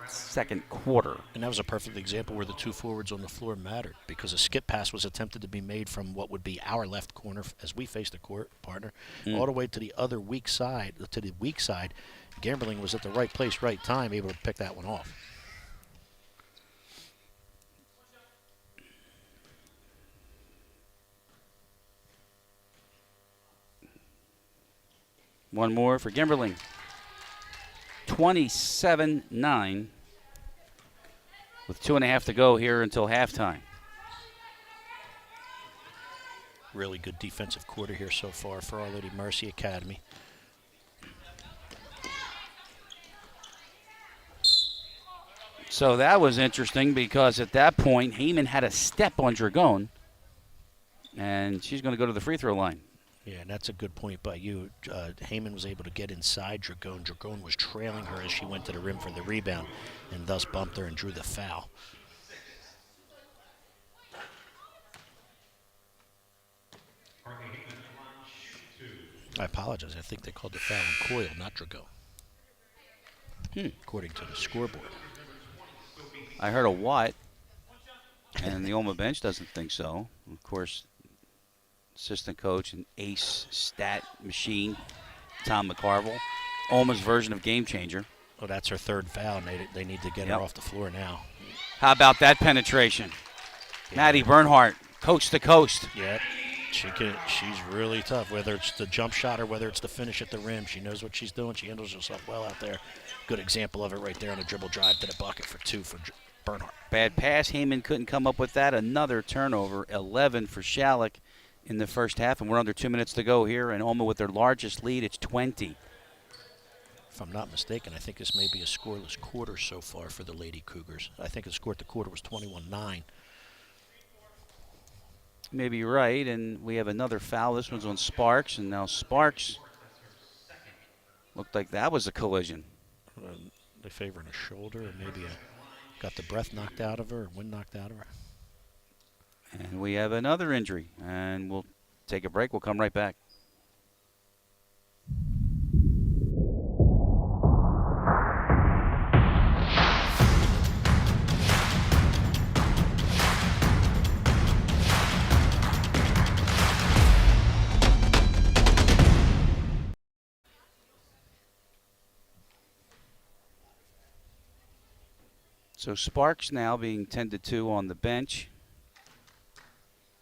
second quarter. And that was a perfect example where the 2 forwards on the floor mattered, because a skip pass was attempted to be made from what would be our left corner as we face the court partner, all the way to the other weak side. Gamberling was at the right place, right time, able to pick that one off. One more for Gamberling. 27-9 with 2.5 to go here until halftime. Really good defensive quarter here so far for Our Lady Mercy Academy. So that was interesting, because at that point, Heyman had a step on Dragone, and she's going to go to the free throw line. Yeah, and that's a good point by you. Heyman was able to get inside Dragone. Dragone was trailing her as she went to the rim for the rebound, and thus bumped her and drew the foul. I apologize. I think they called the foul on Coyle, not Dragone, according to the scoreboard. I heard a what, and the OLMA bench doesn't think so. Of course, assistant coach and ace stat machine, Tom McCarville, OLMA's version of game changer. Oh, that's her 3rd foul, and they need to get her off the floor now. How about that penetration? Yeah. Maddie Bernhardt, coast to coast. Yeah. She's really tough, whether it's the jump shot or whether it's the finish at the rim. She knows what she's doing. She handles herself well out there. Good example of it right there on a dribble drive to the bucket for 2 for Bernhardt. Bad pass. Heyman couldn't come up with that. Another turnover. 11 for Schalick in the first half, and we're under 2 minutes to go here. And OLMA with their largest lead, it's 20. If I'm not mistaken, I think this may be a scoreless quarter so far for the Lady Cougars. I think the score at the quarter was 21-9. Maybe you're right, and we have another foul. This one's on Sparks, and now Sparks looked like that was a collision. They favoring a shoulder, or maybe got the breath knocked out of her, or wind knocked out of her. And we have another injury, and we'll take a break. We'll come right back. So Sparks now being tended to on the bench.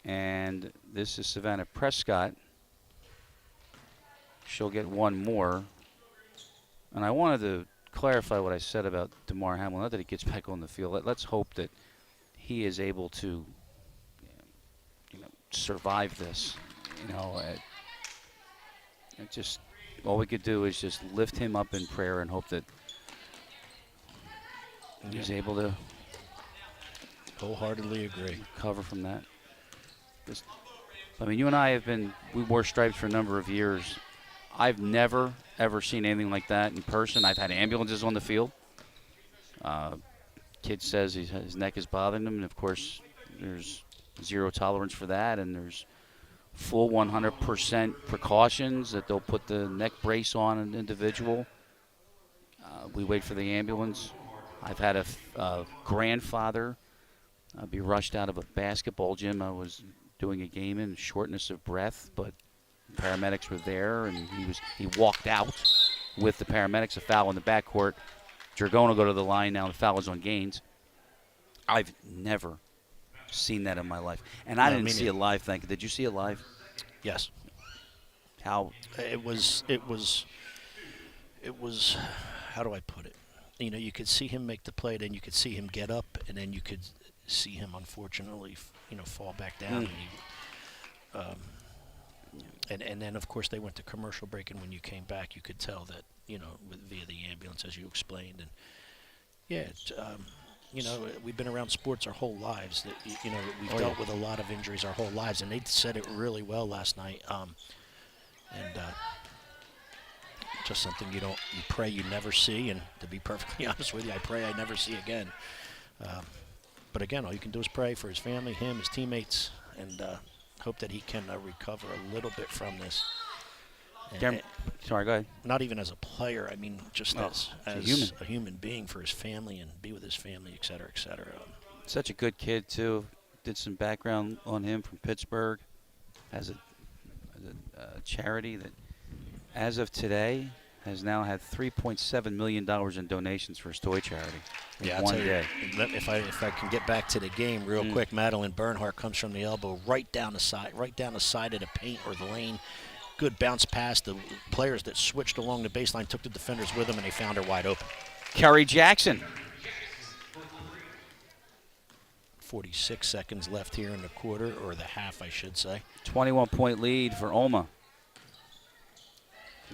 And this is Savannah Prescott. She'll get one more. And I wanted to clarify what I said about DeMar Hamlin. Not that he gets back on the field. Let's hope that he is able to survive this. It just all we could do is just lift him up in prayer and hope that he's able to wholeheartedly agree. Recover from that. I mean, you and I we wore stripes for a number of years. I've never, ever seen anything like that in person. I've had ambulances on the field. Kid says his neck is bothering him, and of course, there's zero tolerance for that, and there's full 100% precautions that they'll put the neck brace on an individual. We wait for the ambulance. I've had a grandfather be rushed out of a basketball gym I was doing a game in, shortness of breath, but paramedics were there, and he walked out with the paramedics. A foul in the backcourt. Dragon will go to the line now. The foul is on Gaines. I've never seen that in my life, and I didn't see it live. Thank you. Did you see it live? Yes. How? It was. How do I put it? You could see him make the play, then you could see him get up, and then you could see him, unfortunately, fall back down. And then, of course, they went to commercial break, and when you came back, you could tell that, via the ambulance, as you explained. And, yeah, we've been around sports our whole lives. That we've dealt with a lot of injuries our whole lives, and they said it really well last night. Just something you pray you never see, and to be perfectly honest with you, I pray I never see again. But again, all you can do is pray for his family, him, his teammates, and hope that he can recover a little bit from this. Sorry, go ahead. Not even as a player, I mean just as a human being, for his family and be with his family, et cetera, et cetera. Such a good kid, too. Did some background on him from Pittsburgh. Has a charity that, as of today, has now had $3.7 million in donations for his toy charity. Yeah, I'll tell you, if I can get back to the game real quick, Madeline Bernhardt comes from the elbow right down the side of the paint or the lane. Good bounce pass. The players that switched along the baseline took the defenders with them, and they found her wide open. Kerry Jackson. 46 seconds left here in the quarter, or the half, I should say. 21-point lead for OLMA.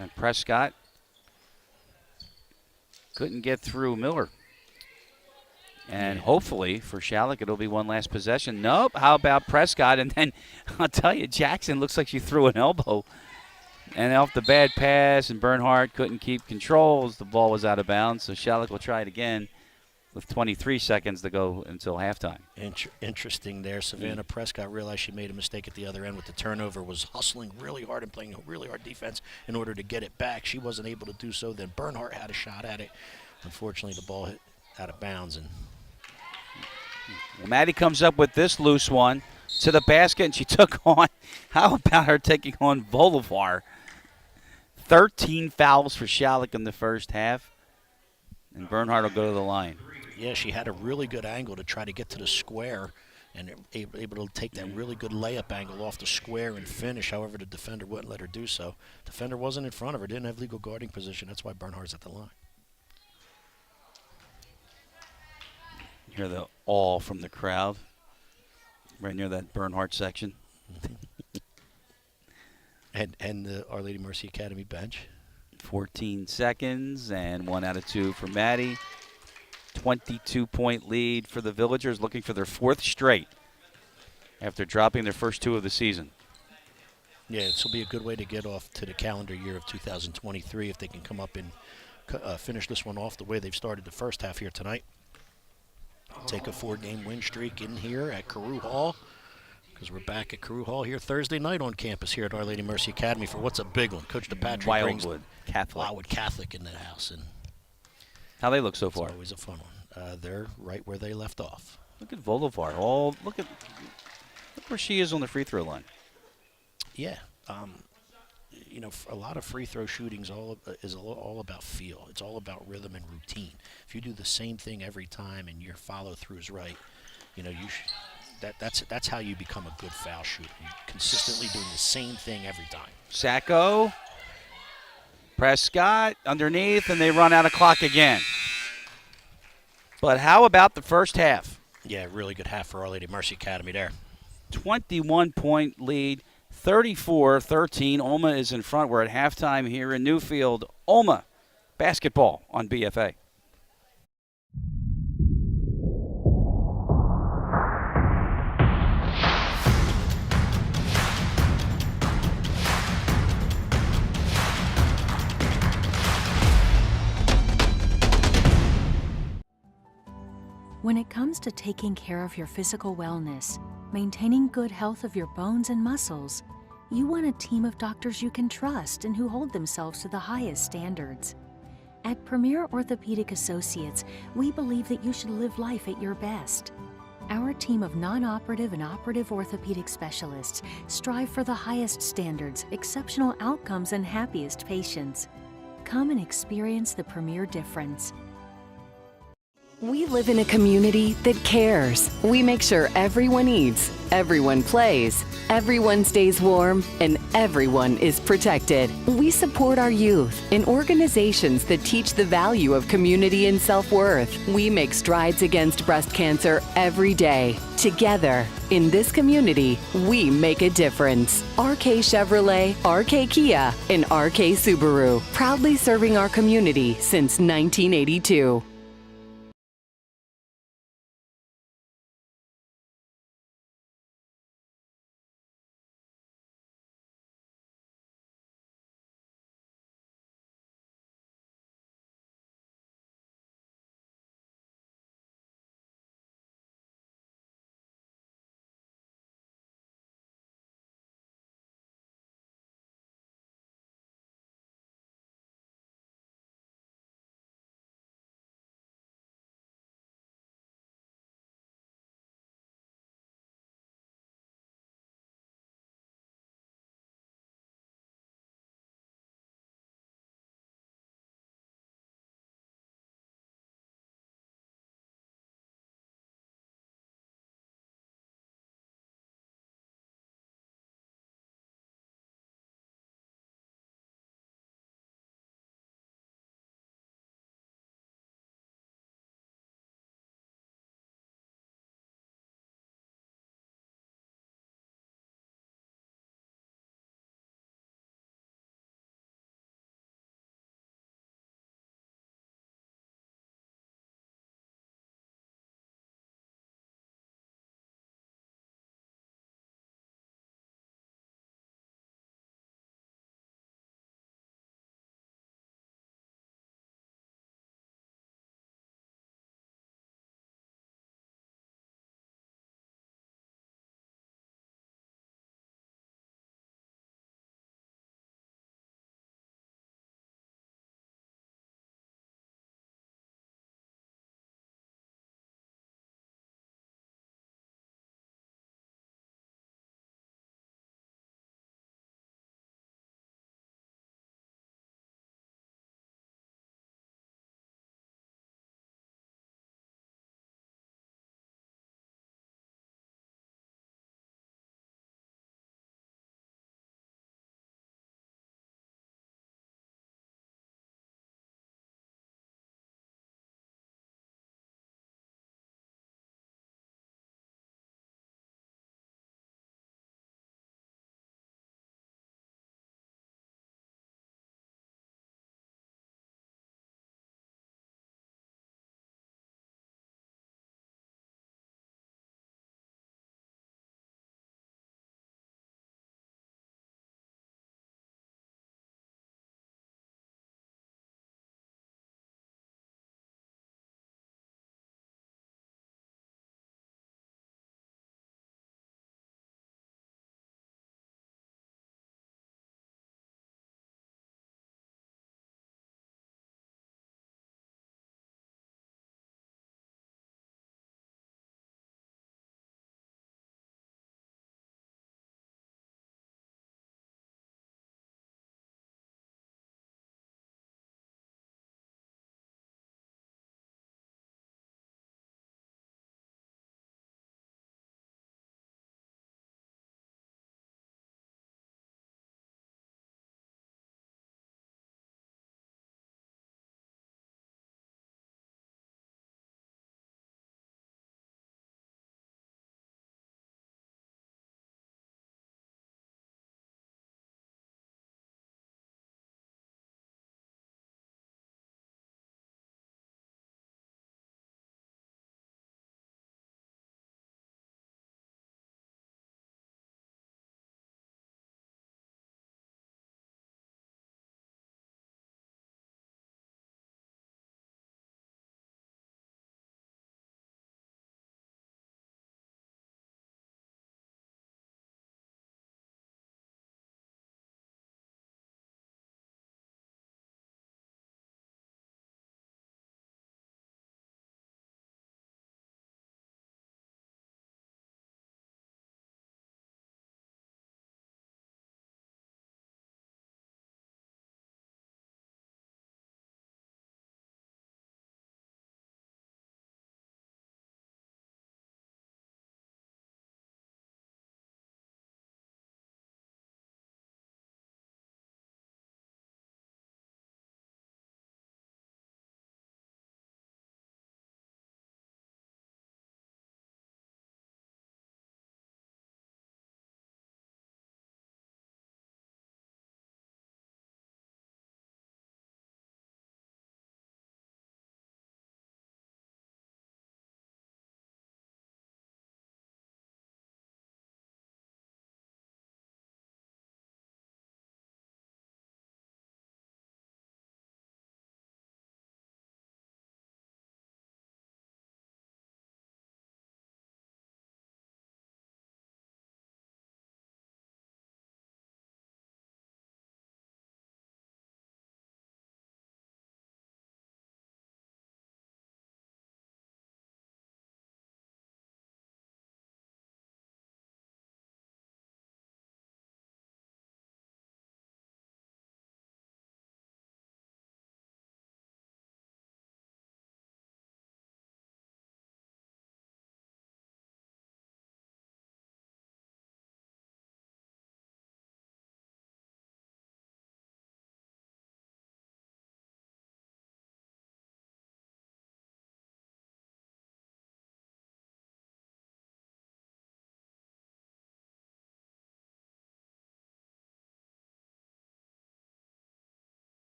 And Prescott couldn't get through Miller. And hopefully for Schalick, it'll be one last possession. Nope. How about Prescott? And then I'll tell you, Jackson looks like she threw an elbow. And off the bad pass, and Bernhardt couldn't keep control. The ball was out of bounds. So Schalick will try it again with 23 seconds to go until halftime. Interesting there. Savannah Prescott realized she made a mistake at the other end with the turnover, was hustling really hard and playing really hard defense in order to get it back. She wasn't able to do so. Then Bernhardt had a shot at it. Unfortunately, the ball hit out of bounds. And well, Maddie comes up with this loose one to the basket, and she took on, how about her taking on Bolivar? 13 fouls for Schalick in the first half, and Bernhardt will go to the line. Yeah, she had a really good angle to try to get to the square and able to take that really good layup angle off the square and finish. However, the defender wouldn't let her do so. Defender wasn't in front of her, didn't have legal guarding position. That's why Bernhard's at the line. You hear the awe from the crowd right near that Bernhardt section. And the Our Lady Mercy Academy bench. 14 seconds and 1 out of 2 for Maddie. 22-point lead for the Villagers, looking for their 4th straight after dropping their first 2 of the season. Yeah, this will be a good way to get off to the calendar year of 2023 if they can come up and finish this one off the way they've started the first half here tonight. Take a 4-game win streak in here at Carew Hall, because we're back at Carew Hall here Thursday night on campus here at Our Lady Mercy Academy for what's a big one. Coach DePatrick brings Wildwood Catholic. Wildwood Catholic in the house, and how they look so far? It's always a fun one. They're right where they left off. Look at Volovar. Look where she is on the free throw line. Yeah, you know, a lot of free throw shootings is all about feel. It's all about rhythm and routine. If you do the same thing every time and your follow through is right, you know that's how you become a good foul shooter. You're consistently doing the same thing every time. Sacco, Prescott underneath, and they run out of clock again. But how about the first half? Yeah, really good half for Our Lady Mercy Academy there. 21-point lead, 34-13. OLMA is in front. We're at halftime here in Newfield. OLMA Basketball on BFA. When it comes to taking care of your physical wellness, maintaining good health of your bones and muscles, you want a team of doctors you can trust and who hold themselves to the highest standards. At Premier Orthopedic Associates, we believe that you should live life at your best. Our team of non-operative and operative orthopedic specialists strive for the highest standards, exceptional outcomes, and happiest patients. Come and experience the Premier difference. We live in a community that cares. We make sure everyone eats, everyone plays, everyone stays warm, and everyone is protected. We support our youth in organizations that teach the value of community and self-worth. We make strides against breast cancer every day. Together, in this community, we make a difference. RK Chevrolet, RK Kia, and RK Subaru, proudly serving our community since 1982.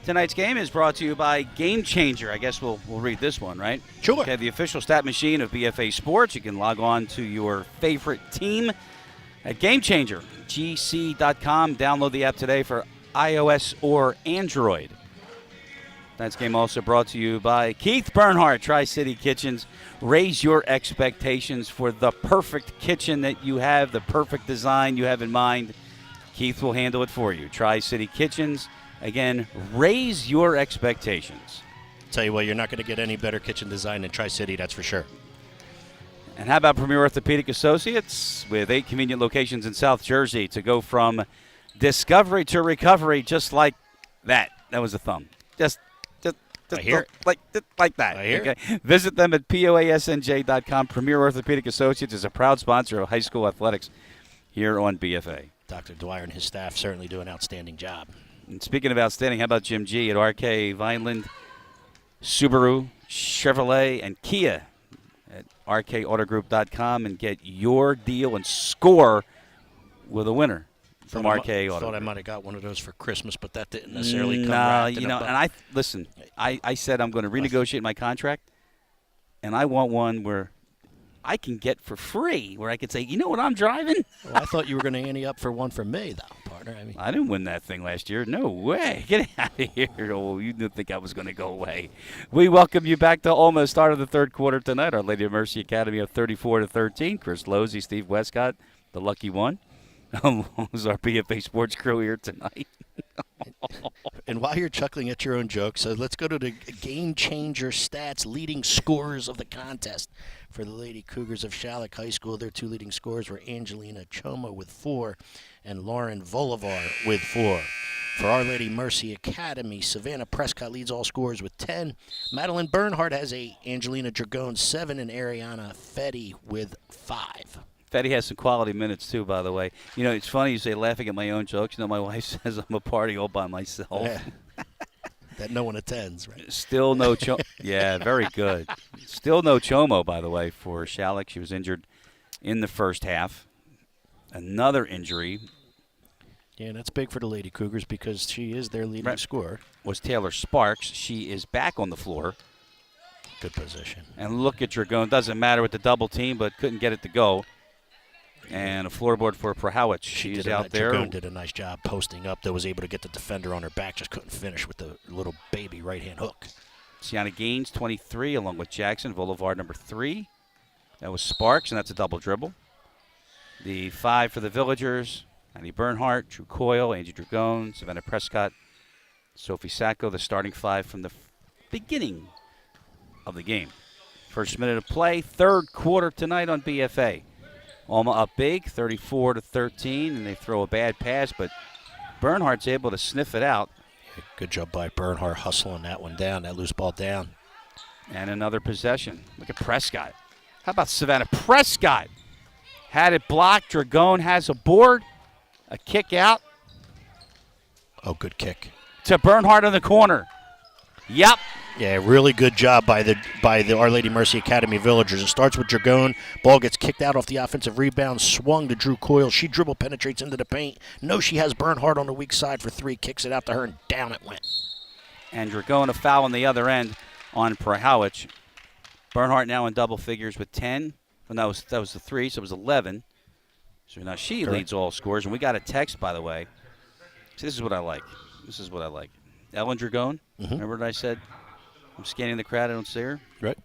Tonight's game is brought to you by Game Changer. I guess we'll read this one, right? Sure. Okay, the official stat machine of BFA Sports. You can log on to your favorite team at GameChangerGC.com. Download the app today for iOS or Android. Tonight's game also brought to you by Keith Bernhardt, Tri-City Kitchens. Raise your expectations for the perfect kitchen that you have, the perfect design you have in mind. Keith will handle it for you. Tri-City Kitchens. Again, raise your expectations. Tell you what, you're not going to get any better kitchen design than Tri-City, that's for sure. And how about Premier Orthopedic Associates with 8 convenient locations in South Jersey to go from discovery to recovery just like that. That was a thumb. Just I hear it. like that. I hear it. Visit them at POASNJ.com. Premier Orthopedic Associates is a proud sponsor of high school athletics here on BFA. Dr. Dwyer and his staff certainly do an outstanding job. And speaking of outstanding, how about Jim G at RK Vineland, Subaru, Chevrolet, and Kia at RKAutogroup.com and get your deal and score with a winner from RK Auto. Thought I might have got one of those for Christmas, but that didn't necessarily come No, wrapped in you a know, bow. and I said I'm going to renegotiate my contract, and I want one where I can get for free, where I could say, you know what I'm driving? Well, I thought you were going to ante up for one for me, though, partner. I didn't win that thing last year. No way. Get out of here. Oh, you didn't think I was going to go away. We welcome you back to almost start of the third quarter tonight. Our Lady of Mercy Academy of 34-13. Chris Losey, Steve Westcott, the lucky one. Who's our BFA Sports crew here tonight. And while you're chuckling at your own jokes, let's go to the Game Changer stats leading scorers of the contest. For the Lady Cougars of Schalick High School, their 2 leading scorers were Angelina Choma with 4 and Lauren Volivar with 4. For Our Lady Mercy Academy, Savannah Prescott leads all scorers with 10. Madeline Bernhardt has 8, Angelina Dragon 7, and Ariana Fetty with 5. Fetty has some quality minutes, too, by the way. You know, it's funny you say laughing at my own jokes. You know, my wife says I'm a party all by myself. Yeah. That no one attends, right? Still no Chomo. Yeah, very good. Still no Chomo, by the way, for Schalick. She was injured in the first half. Another injury. Yeah, that's big for the Lady Cougars because she is their leading scorer. Was Taylor Sparks. She is back on the floor. Good position. And look at Dragon. Doesn't matter with the double team, but couldn't get it to go. And a floorboard for Prahowicz. She's out there. Dragon did a nice job posting up. That was able to get the defender on her back. Just couldn't finish with the little baby right-hand hook. Sienna Gaines, 23, along with Jackson. Boulevard, number 3. That was Sparks, and that's a double dribble. The 5 for the Villagers. Annie Bernhardt, Drew Coyle, Angie Dragon, Savannah Prescott, Sophie Sacco, the starting 5 from the beginning of the game. First minute of play, third quarter tonight on BFA. Alma up big, 34-13, and they throw a bad pass, but Bernhardt's able to sniff it out. Good job by Bernhardt hustling that one down, that loose ball down. And another possession. Look at Prescott. How about Savannah Prescott? Had it blocked. Dragon has a board. A kick out. Oh, good kick. To Bernhardt in the corner. Yep. Yeah, really good job by the Our Lady Mercy Academy Villagers. It starts with Dragon. Ball gets kicked out off the offensive rebound, swung to Drew Coyle. She dribble penetrates into the paint. No, she has Bernhardt on the weak side for 3. Kicks it out to her, and down it went. And Dragon a foul on the other end on Prahowicz. Bernhardt now in double figures with 10. Well, that was the 3, so it was 11. So now she leads all scores. And we got a text, by the way. See, this is what I like. Ellen Dragon, remember what I said? I'm scanning the crowd. I don't see her. Right.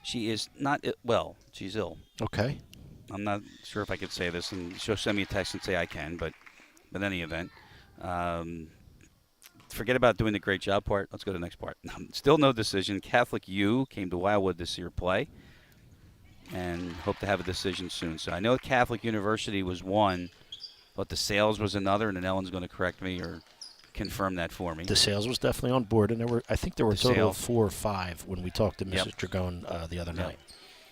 She is not well. She's ill. Okay. I'm not sure if I could say this, and she'll send me a text and say I can. But in any event, forget about doing the great job part. Let's go to the next part. Still no decision. Catholic U came to Wildwood to see her play, and hope to have a decision soon. So I know Catholic University was one, but the Sales was another, and then Ellen's going to correct me or confirm that for me. The Sales was definitely on board, and I think there were a total of 4 or 5 when we talked to Mrs. Dragon the other night.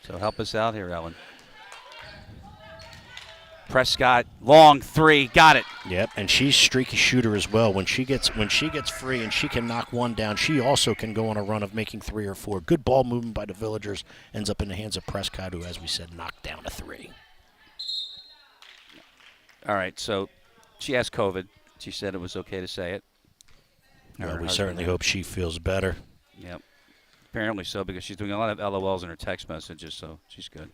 So help us out here, Ellen. Prescott, long 3, got it. Yep, and she's streaky shooter as well. When she gets free and she can knock one down, she also can go on a run of making 3 or 4. Good ball movement by the Villagers, ends up in the hands of Prescott, who, as we said, knocked down a 3. All right, so she has COVID. She said it was okay to say it. Her Well, we husband certainly there. hope she feels better. Yep. Apparently so, because she's doing a lot of LOLs in her text messages, so she's good.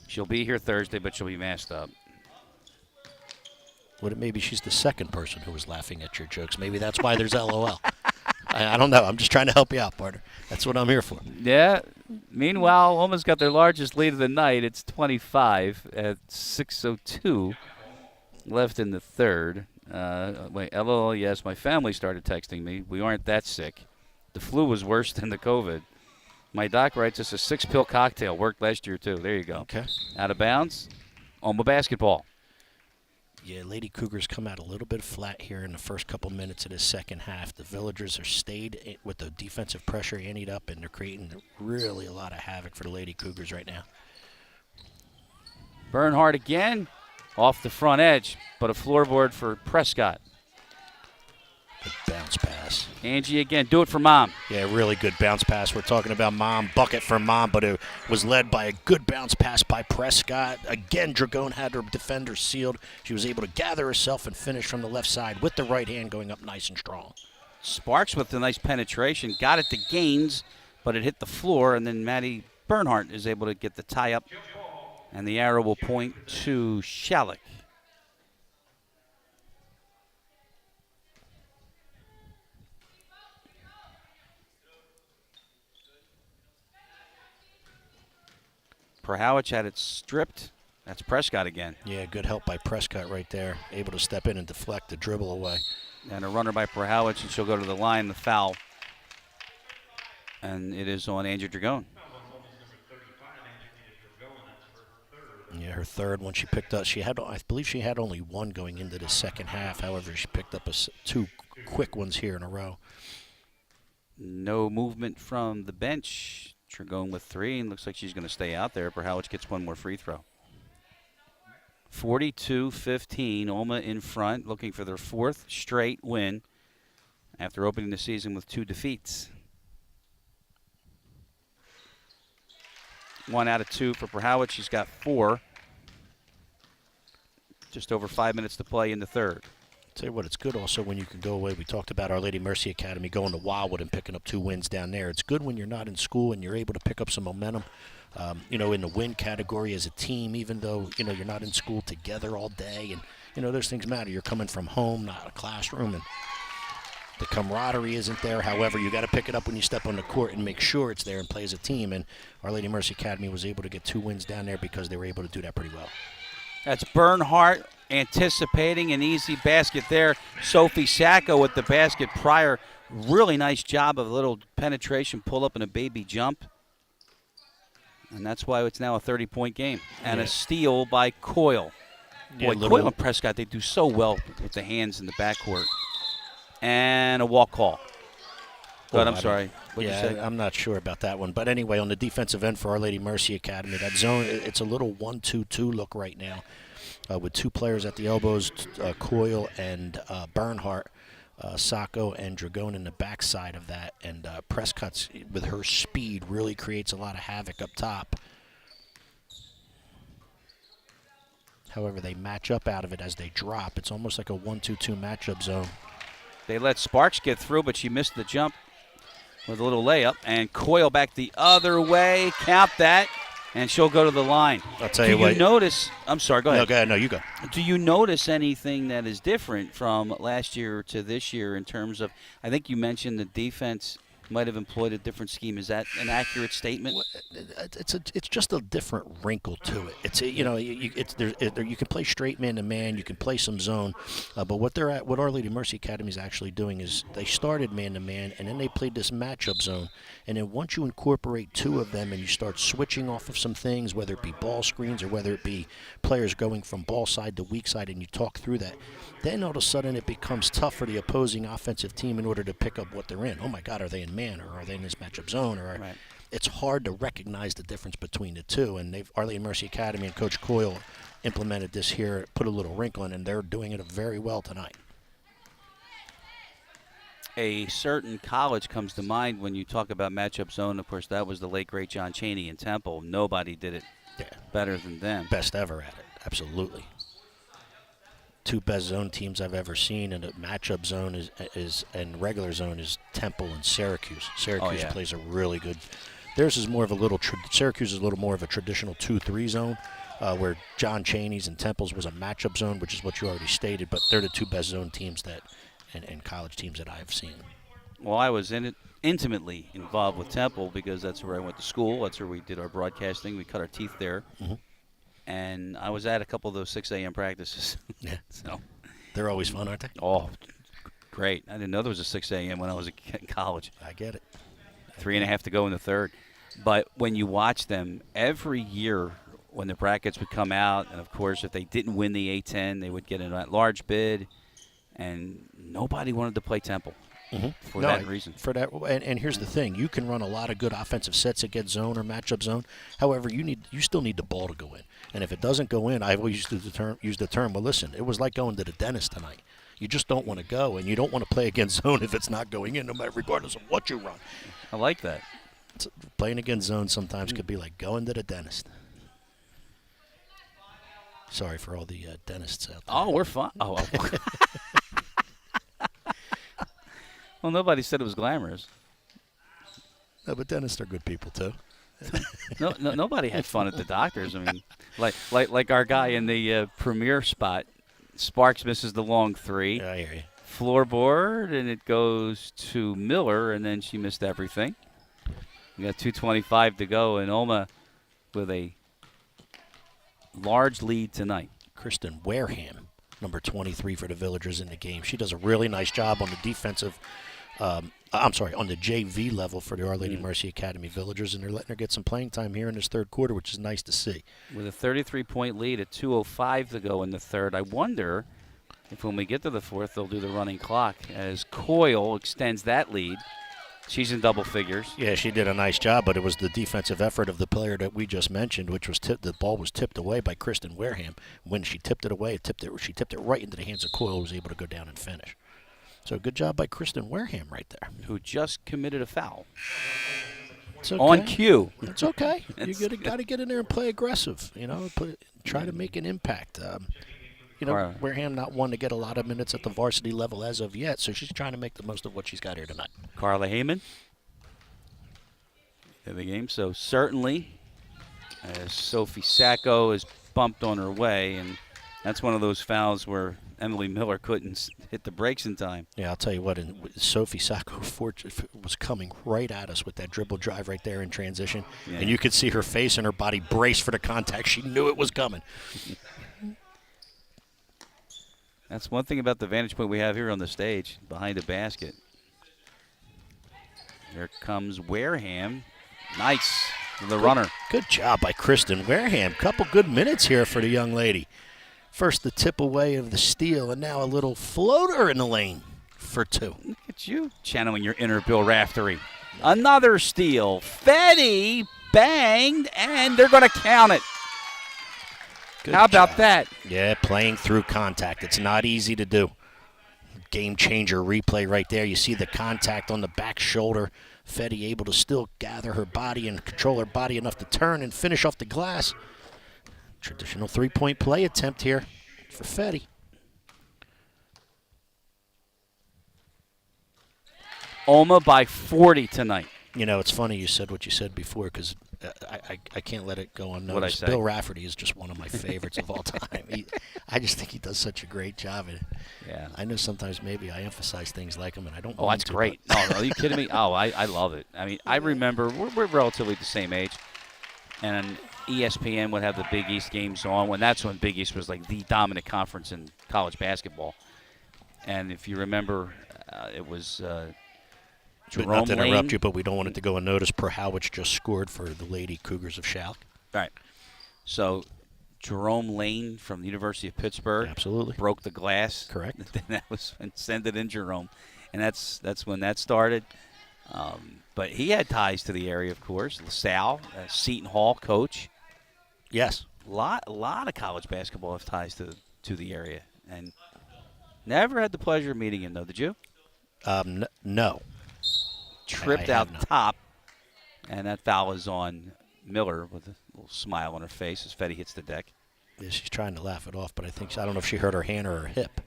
She'll be here Thursday, but she'll be masked up. Maybe she's the second person who was laughing at your jokes. Maybe that's why there's LOL. I don't know. I'm just trying to help you out, partner. That's what I'm here for. Yeah. Meanwhile, almost got their largest lead of the night. It's 25 at 6:02 left in the third. Wait, LOL, yes, my family started texting me. We aren't that sick. The flu was worse than the COVID. My doc writes us a 6-pill cocktail. Worked last year, too. There you go. Okay. Out of bounds, OLMA Basketball. Yeah, Lady Cougars come out a little bit flat here in the first couple minutes of the second half. The Villagers are stayed with the defensive pressure anteed up, and they're creating really a lot of havoc for the Lady Cougars right now. Bernhardt again off the front edge, but a floorboard for Prescott. Good bounce pass. Angie again, do it for Mom. Yeah, really good bounce pass. We're talking about Mom, bucket for Mom, but it was led by a good bounce pass by Prescott. Again, Dragone had her defender sealed. She was able to gather herself and finish from the left side with the right hand going up nice and strong. Sparks with a nice penetration, got it to Gaines, but it hit the floor, and then Maddie Bernhardt is able to get the tie up, and the arrow will point to Schalick. Perhowich had it stripped. That's Prescott again. Yeah, good help by Prescott right there. Able to step in and deflect the dribble away. And a runner by Perhowich, and she'll go to the line, the foul. And it is on Angie Dragone. Yeah, her third one she picked up. I believe she had only one going into the second half. However, she picked up two quick ones here in a row. No movement from the bench. Dragone with 3, and looks like she's going to stay out there. Perhowich gets one more free throw. 42-15, OLMA in front, looking for their 4th straight win after opening the season with 2 defeats. 1 out of 2 for Perhowich. She's got 4. Just over 5 minutes to play in the third. Tell you what, it's good also when you can go away. We talked about Our Lady Mercy Academy going to Wildwood and picking up 2 wins down there. It's good when you're not in school and you're able to pick up some momentum, in the win category as a team, even though, you're not in school together all day. And, those things matter. You're coming from home, not a classroom, and the camaraderie isn't there. However, you got to pick it up when you step on the court and make sure it's there and play as a team. And Our Lady Mercy Academy was able to get 2 wins down there because they were able to do that pretty well. That's Bernhardt anticipating an easy basket there. Sophie Sacco with the basket prior. Really nice job of a little penetration, pull up, and a baby jump. And that's why it's now a 30-point game. And a steal by Coyle. Boy, Coyle and Prescott, they do so well with the hands in the backcourt. And a walk call. But I'm sorry. What'd you say? I'm not sure about that one. But anyway, on the defensive end for Our Lady Mercy Academy, that zone, it's a little 1-2-2 look right now with 2 players at the elbows, Coyle and Bernhardt, Sacco and Dragone in the backside of that. And Prescott, with her speed, really creates a lot of havoc up top. However, they match up out of it as they drop. It's almost like a 1-2-2 matchup zone. They let Sparks get through, but she missed the jump with a little layup. And Coyle back the other way. Count that. And she'll go to the line. I'll tell you what. Do you notice? I'm sorry, go ahead. No, go ahead. No, you go. Do you notice anything that is different from last year to this year in terms of, I think you mentioned the defense might have employed a different scheme. Is that an accurate statement? It's just a different wrinkle to it. It's you can play straight man to man, you can play some zone, but what Our Lady Mercy Academy is actually doing is they started man to man and then they played this matchup zone, and then once you incorporate 2 of them and you start switching off of some things, whether it be ball screens or whether it be players going from ball side to weak side, and you talk through that, then all of a sudden it becomes tough for the opposing offensive team in order to pick up what they're in. Oh my God, are they in man, or are they in this matchup zone? Or right. It's hard to recognize the difference between the 2. And Our Lady Mercy Academy and Coach Coyle implemented this here, put a little wrinkle in, and they're doing it very well tonight. A certain college comes to mind when you talk about matchup zone. Of course, that was the late, great John Chaney in Temple. Nobody did it better than them. Best ever at it, absolutely. two best zone teams I've ever seen, and a matchup zone is and regular zone is Temple and Syracuse. Syracuse plays a really good. Theirs is more of a little. Syracuse is a little more of a traditional 2-3 zone, where John Chaney's and Temple's was a matchup zone, which is what you already stated. But they're the two best zone teams and college teams that I have seen. Well, I was intimately involved with Temple because that's where I went to school. That's where we did our broadcasting. We cut our teeth there. Mm-hmm. And I was at a couple of those 6 a.m. practices. Yeah. So They're always fun, aren't they? Oh, great. I didn't know there was a 6 a.m. when I was in college. I get it. 3.5 to go in the third. But when you watch them, every year when the brackets would come out, and, of course, if they didn't win the A-10, they would get an at-large bid, and nobody wanted to play Temple for that reason. For that, and here's the thing: you can run a lot of good offensive sets against zone or matchup zone. However, you still need the ball to go in, and if it doesn't go in, I've always used the term. Well, listen, it was like going to the dentist tonight. You just don't want to go, and you don't want to play against zone if it's not going in, no matter regardless of what you run. I like that. Playing against zone sometimes could be like going to the dentist. Sorry for all the dentists out there. Oh, we're fine. Oh. Well, nobody said it was glamorous. No, but dentists are good people too. No, nobody had fun at the doctors. I mean, like our guy in the premier spot, Sparks misses the long three. Yeah, I hear you. Floorboard, and it goes to Miller, and then she missed everything. We got 2:25 to go, and OLMA with a large lead tonight. Kristen Wareham, number 23 for the Villagers in the game. She does a really nice job on the defensive. On the JV level for the Our Lady Mercy Academy Villagers, and they're letting her get some playing time here in this third quarter, which is nice to see. With a 33-point lead at 2:05 to go in the third, I wonder if when we get to the fourth, they'll do the running clock as Coyle extends that lead. She's in double figures. Yeah, she did a nice job, but it was the defensive effort of the player that we just mentioned, which was the ball was tipped away by Kristen Wareham. When she tipped it away, she tipped it right into the hands of Coyle, who was able to go down and finish. So good job by Kristen Wareham right there. Who just committed a foul. It's okay. On cue. It's okay. You got to get in there and play aggressive. Try to make an impact. Wareham not one to get a lot of minutes at the varsity level as of yet, so she's trying to make the most of what she's got here tonight. Carla Heyman in the game. So certainly, as Sophie Sacco is bumped on her way, and that's one of those fouls where Emily Miller couldn't hit the brakes in time. Yeah, I'll tell you what, Sophie Sacco was coming right at us with that dribble drive right there in transition, and you could see her face and her body brace for the contact. She knew it was coming. That's one thing about the vantage point we have here on the stage, behind the basket. Here comes Wareham. Nice. The runner. Good job by Kristen Wareham. Couple good minutes here for the young lady. First the tip away of the steal, and now a little floater in the lane for two. Look at you channeling your inner Bill Raftery. Another steal. Fetty banged, and they're going to count it. Good How about job. that? Yeah, playing through contact. It's not easy to do. Game changer replay right there. You see the contact on the back shoulder. Fetty able to still gather her body and control her body enough to turn and finish off the glass. Traditional three-point play attempt here for Fetty. OLMA by 40 tonight. You know, it's funny you said what you said before because I can't let it go unnoticed. What'd I say? Bill Raftery is just one of my favorites of all time. I just think he does such a great job. Yeah. I know sometimes maybe I emphasize things like him, and I don't. Oh, that's great. Oh, are you kidding me? Oh, I love it. I mean, I remember we're relatively the same age, and ESPN would have the Big East games on. That's when Big East was like the dominant conference in college basketball. And if you remember, it was Jerome Not to interrupt Lane. you, but we don't want it to go unnoticed. Per Howitz just scored for the Lady Cougars of Schalick. Right. So Jerome Lane from the University of Pittsburgh Absolutely. broke the glass. Correct. That was when Send It In Jerome. And that's when that started. But he had ties to the area, of course. LaSalle, Seton Hall coach. Yes. A lot of college basketball have ties to the area. And never had the pleasure of meeting him, though. Did you? No. Tripped I out have not. top. And that foul is on Miller with a little smile on her face as Fetty hits the deck. Yeah, she's trying to laugh it off, but I don't know if she hurt her hand or her hip.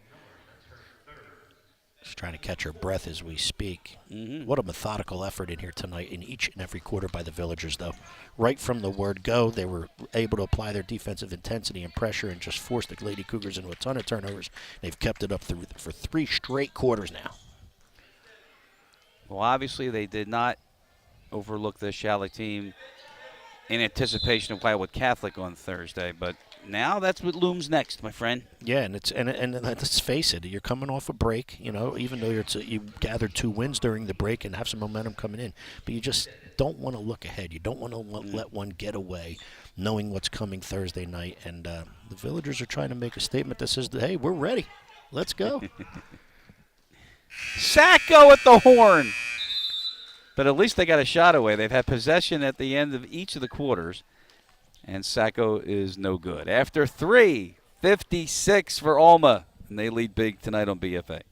She's trying to catch her breath as we speak. What a methodical effort in here tonight in each and every quarter by the Villagers, though. Right from the word go, they were able to apply their defensive intensity and pressure and just force the Lady Cougars into a ton of turnovers. They've kept it up for 3 straight quarters now. Well, obviously they did not overlook the Schalick team in anticipation of Wildwood Catholic on Thursday, but now that's what looms next, my friend. Yeah, and let's face it, you're coming off a break, even though you gathered 2 wins during the break and have some momentum coming in, but you just don't want to look ahead. You don't want to let one get away, knowing what's coming Thursday night, and the Villagers are trying to make a statement that says, hey, we're ready. Let's go. Sacco at the horn. But at least they got a shot away. They've had possession at the end of each of the quarters, and Sacco is no good. After 3, 56 for OLMA, and they lead big tonight on BFA.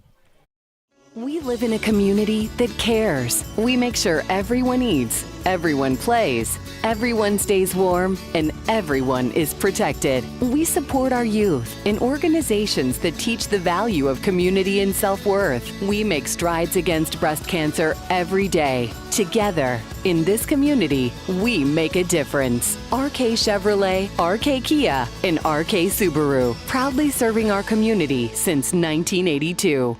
We live in a community that cares. We make sure everyone eats, everyone plays, everyone stays warm, and everyone is protected. We support our youth in organizations that teach the value of community and self-worth. We make strides against breast cancer every day. Together, in this community, we make a difference. RK Chevrolet, RK Kia, and RK Subaru, proudly serving our community since 1982.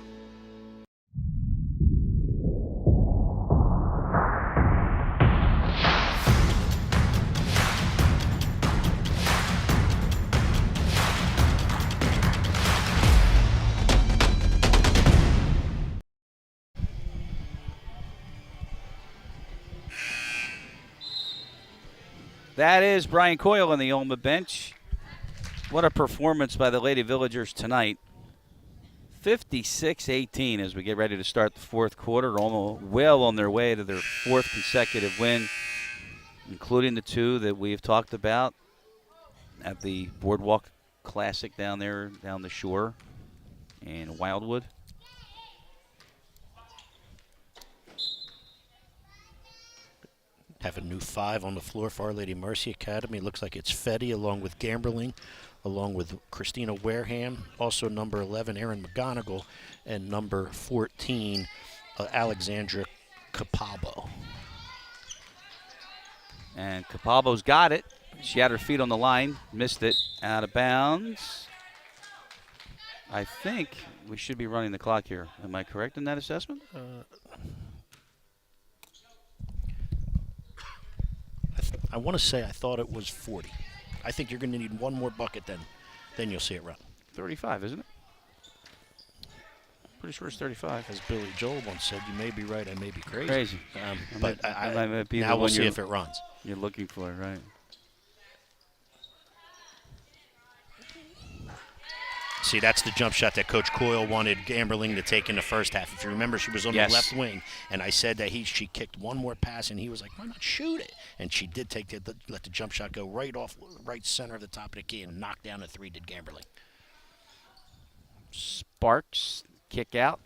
That is Brian Coyle on the OLMA bench. What a performance by the Lady Villagers tonight. 56-18 as we get ready to start the 4th quarter. OLMA well on their way to their 4th consecutive win, including the 2 that we've talked about at the Boardwalk Classic down there, down the shore in Wildwood. Have a new 5 on the floor for Our Lady Mercy Academy. Looks like it's Fetty along with Gamberling, along with Christina Wareham, also number 11, Erin McGonigal, and number 14, Alexandra Capabo. And Capabo's got it. She had her feet on the line, missed it, out of bounds. I think we should be running the clock here. Am I correct in that assessment? I want to say I thought it was 40. I think you're going to need one more bucket, then you'll see it run. 35, isn't it? Pretty sure it's 35. As Billy Joel once said, you may be right, I may be crazy. Crazy. But might be now we'll see if it runs. You're looking for it, right? See, that's the jump shot that Coach Coyle wanted Gamberling to take in the first half. If you remember, she was on the left wing, and I said that she kicked one more pass, and he was like, why not shoot it? And she did let the jump shot go right center of the top of the key and knock down a 3, did Gamberling. Sparks, kick out.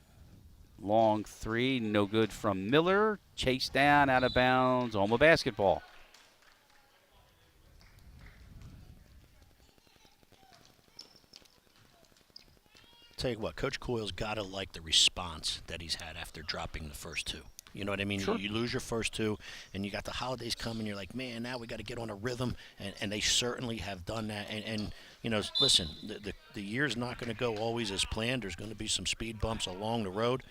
Long 3, no good from Miller. Chase down, out of bounds, OLMA basketball. Tell you what, Coach Coyle's got to like the response that he's had after dropping the first 2. You know what I mean? Sure. You lose your first 2, and you got the holidays coming. You're like, man, now we got to get on a rhythm, and they certainly have done that. And listen, the year's not going to go always as planned. There's going to be some speed bumps along the road,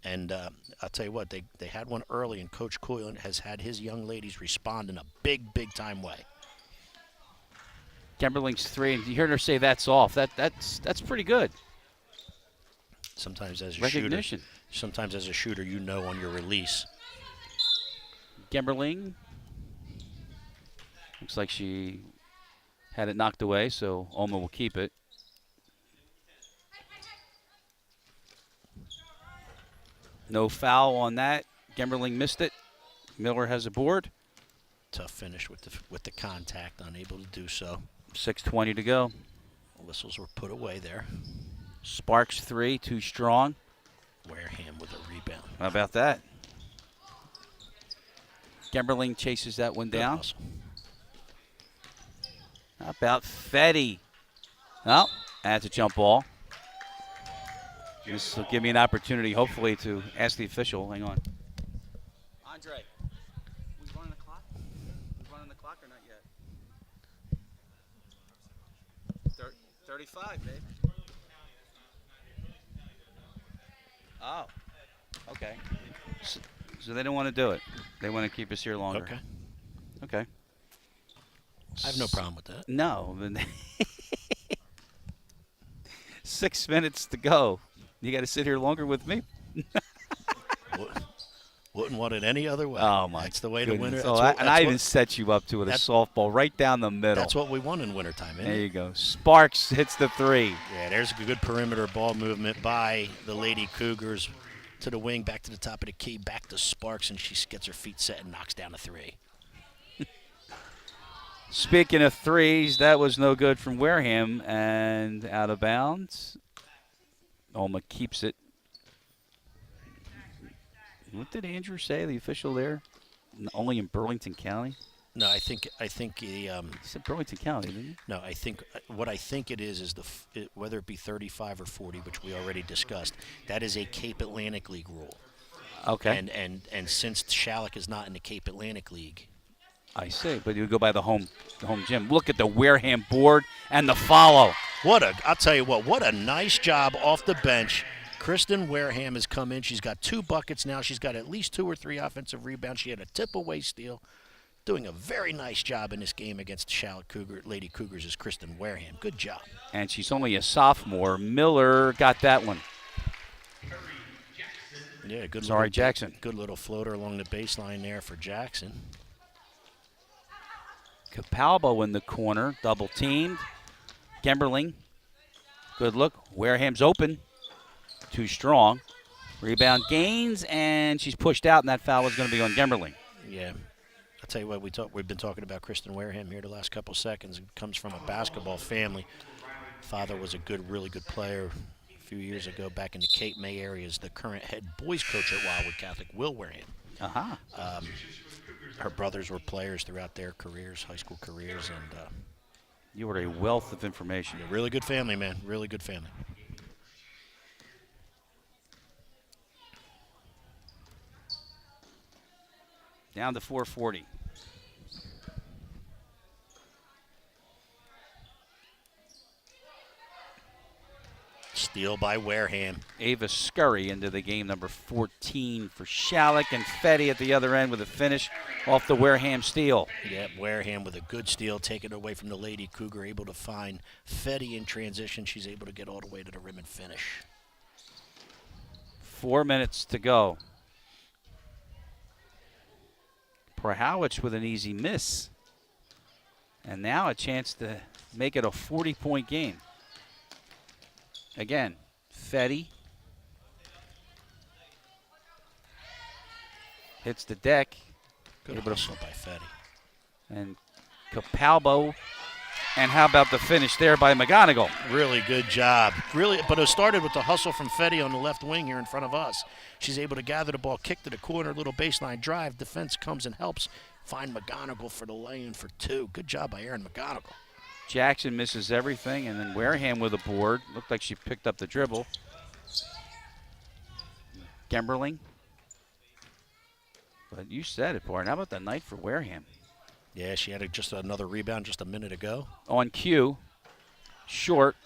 and I'll tell you what, they had one early, and Coach Coyle has had his young ladies respond in a big time way. Gamberling's 3, and you heard her say that's off. That's pretty good. Sometimes as a Recognition. shooter, you know on your release. Gemberling. Looks like she had it knocked away, so OLMA will keep it. No foul on that. Gemberling missed it. Miller has a board. Tough finish with the contact, unable to do so. 6:20 to go. Whistles were put away there. Sparks 3, too strong. Wareham with a rebound. How about that? Gemberling chases that one down. Hustle. How about Fetty? Oh, that's a jump ball. This will give me an opportunity, hopefully, to ask the official. Hang on. Andre, we running the clock? We running the clock or not yet? 35, babe. Oh, okay. So they don't want to do it. They want to keep us here longer. Okay. Okay. I have no problem with that. No. 6 minutes to go. You got to sit here longer with me? Wouldn't want it any other way. Oh, my That's the way goodness. to win it. I even set you up to it, a softball right down the middle. That's what we want in wintertime, isn't it? There you go. Sparks hits the 3. Yeah, there's a good perimeter ball movement by the Lady Cougars to the wing, back to the top of the key, back to Sparks, and she gets her feet set and knocks down a 3. Speaking of threes, that was no good from Wareham and out of bounds. OLMA keeps it. What did Andrew say, the official there? Only in Burlington County? No, I think the He said Burlington County, didn't he? no, I think what I think it is whether it be 35 or 40, which we already discussed. That is a Cape Atlantic League rule. Okay. And since Schalick is not in the Cape Atlantic League, I see, but you go by the home gym. Look at the Wareham board and the follow. I'll tell you what a nice job off the bench. Kristen Wareham has come in. She's got 2 buckets now. She's got at least 2 or 3 offensive rebounds. She had a tip-away steal. Doing a very nice job in this game against the Schalick Lady Cougars is Kristen Wareham. Good job. And she's only a sophomore. Miller got that one. Yeah, good. Sorry, Jackson. Good little floater along the baseline there for Jackson. Capalbo in the corner, double teamed. Gemberling, good look. Wareham's open, too strong. Rebound gains, and she's pushed out, and that foul is going to be on Gemberling. Yeah, I'll tell you what, we've been talking about Kristen Wareham here the last couple seconds. It comes from a basketball family. Father was a really good player a few years ago back in the Cape May area. Is the current head boys coach at Wildwood Catholic, Will Wareham. Her brothers were players throughout their careers, high school careers, and you are a wealth of information. a really good family, man. Really good family. Down to 4:40. Steal by Wareham. Ava Scurry into the game, number 14 for Schalick, and Fetty at the other end with a finish off the Wareham steal. Yep, Wareham with a good steal, taken away from the Lady Cougar, able to find Fetty in transition. She's able to get all the way to the rim and finish. 4 minutes to go. Prahowicz with an easy miss. And now a chance to make it a 40-point game. Again, Fetty hits the deck. Good hustle by Fetty. And Capalbo. And how about the finish there by McGonigal? Really good job. Really, but it started with the hustle from Fetty on the left wing here in front of us. She's able to gather the ball, kick to the corner, little baseline drive. Defense comes and helps find McGonigal for the lay-in for 2. Good job by Erin McGonigal. Jackson misses everything, and then Wareham with a board. Looked like she picked up the dribble. Gemberling. But you said it, Bart. How about the night for Wareham? Yeah, she had just another rebound just a minute ago. On cue, short,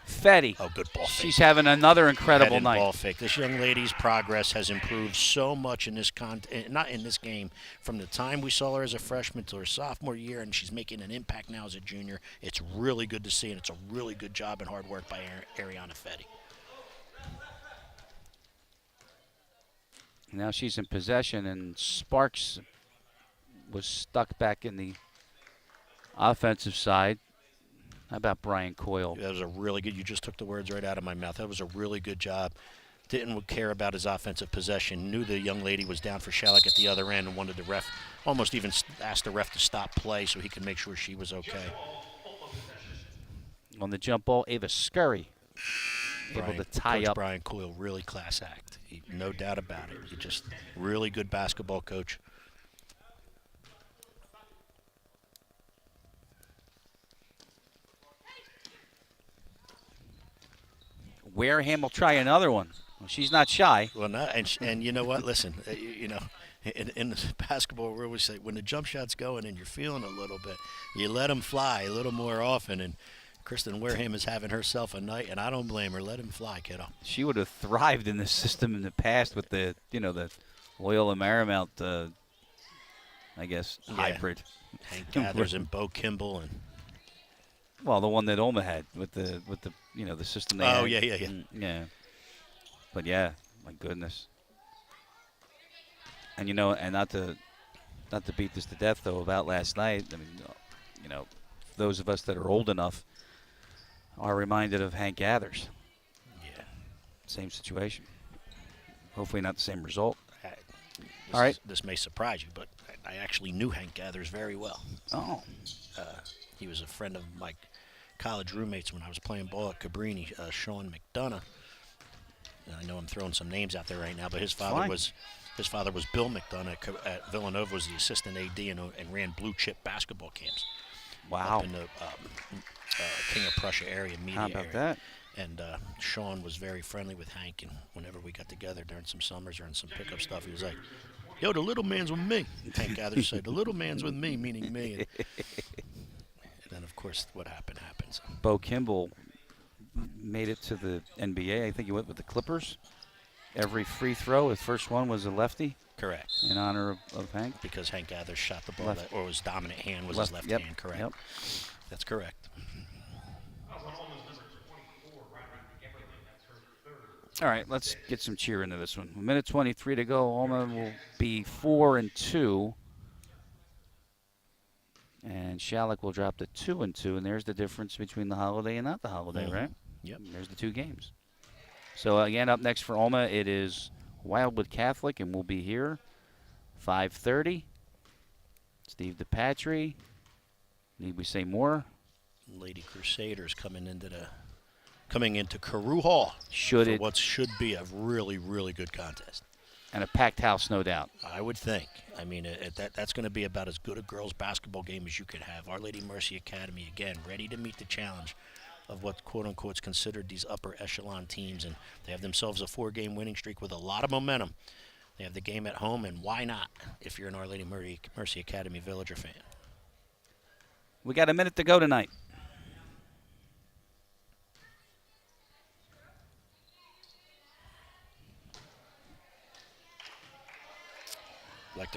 Fetty. Oh, good ball fake. She's having another incredible night. Ball fake. This young lady's progress has improved so much in this not in this game, from the time we saw her as a freshman to her sophomore year, and she's making an impact now as a junior. It's really good to see, and it's a really good job and hard work by Ariana Fetty. Now she's in possession, and Sparks was stuck back in the offensive side. How about Brian Coyle? That was a really good. You just took the words right out of my mouth. That was a really good job. Didn't care about his offensive possession. Knew the young lady was down for Schalick at the other end, and wanted the ref, almost even asked the ref to stop play so he could make sure she was okay. On the jump ball, Ava Scurry able to tie Coach up. Brian Coyle, really class act. No doubt about it. He just really good basketball coach. Wareham will try another one. Well, she's not shy. Well, no, and you know what? Listen, you know, in the basketball, we always say when the jump shot's going and you're feeling a little bit, you let them fly a little more often. And Kristen Wareham is having herself a night, and I don't blame her. Let him fly, kiddo. She would have thrived in this system in the past with the, the Loyola Marymount, I guess, hybrid. Hank Gathers and Bo Kimball and. Well, the one that OLMA had with the the system they had. Oh, yeah. Yeah. But yeah, my goodness. And and not to beat this to death though about last night. I mean, those of us that are old enough are reminded of Hank Gathers. Yeah. Same situation. Hopefully not the same result. All right. This may surprise you, but I actually knew Hank Gathers very well. Oh. He was a friend of my college roommates when I was playing ball at Cabrini, Sean McDonough. And I know I'm throwing some names out there right now, but his father was Bill McDonough at Villanova, was the assistant AD and ran blue chip basketball camps. Wow. Up in the King of Prussia area, media How about area. that? And Sean was very friendly with Hank, and whenever we got together during some summers or in some pickup stuff, he was like, "Yo, the little man's with me." Hank Gathers said, "The little man's with me," meaning me. And then, of course, what happened happens. Bo Kimball made it to the NBA. I think he went with the Clippers. Every free throw, his first one was a lefty. Correct. In honor of Hank. Because Hank Gathers shot the ball, or his dominant hand was his left hand. Correct. Yep. That's correct. All right, let's get some cheer into this one. 1:23 to go. OLMA will be 4-2. And Schalick will drop to 2-2. And there's the difference between the holiday and not the holiday, right? Yep. There's the two games. So, again, up next for OLMA, it is Wildwood Catholic, and we'll be here 5:30. Steve DePatry. Need we say more? Lady Crusaders coming into Carew Hall for what should be a really, really good contest. And a packed house, no doubt. I would think. I mean, that's going to be about as good a girls' basketball game as you could have. Our Lady Mercy Academy, again, ready to meet the challenge of what, quote-unquote, is considered these upper echelon teams. And they have themselves a 4-game winning streak with a lot of momentum. They have the game at home, and why not if you're an Our Lady Mercy Academy Villager fan? We got a minute to go tonight.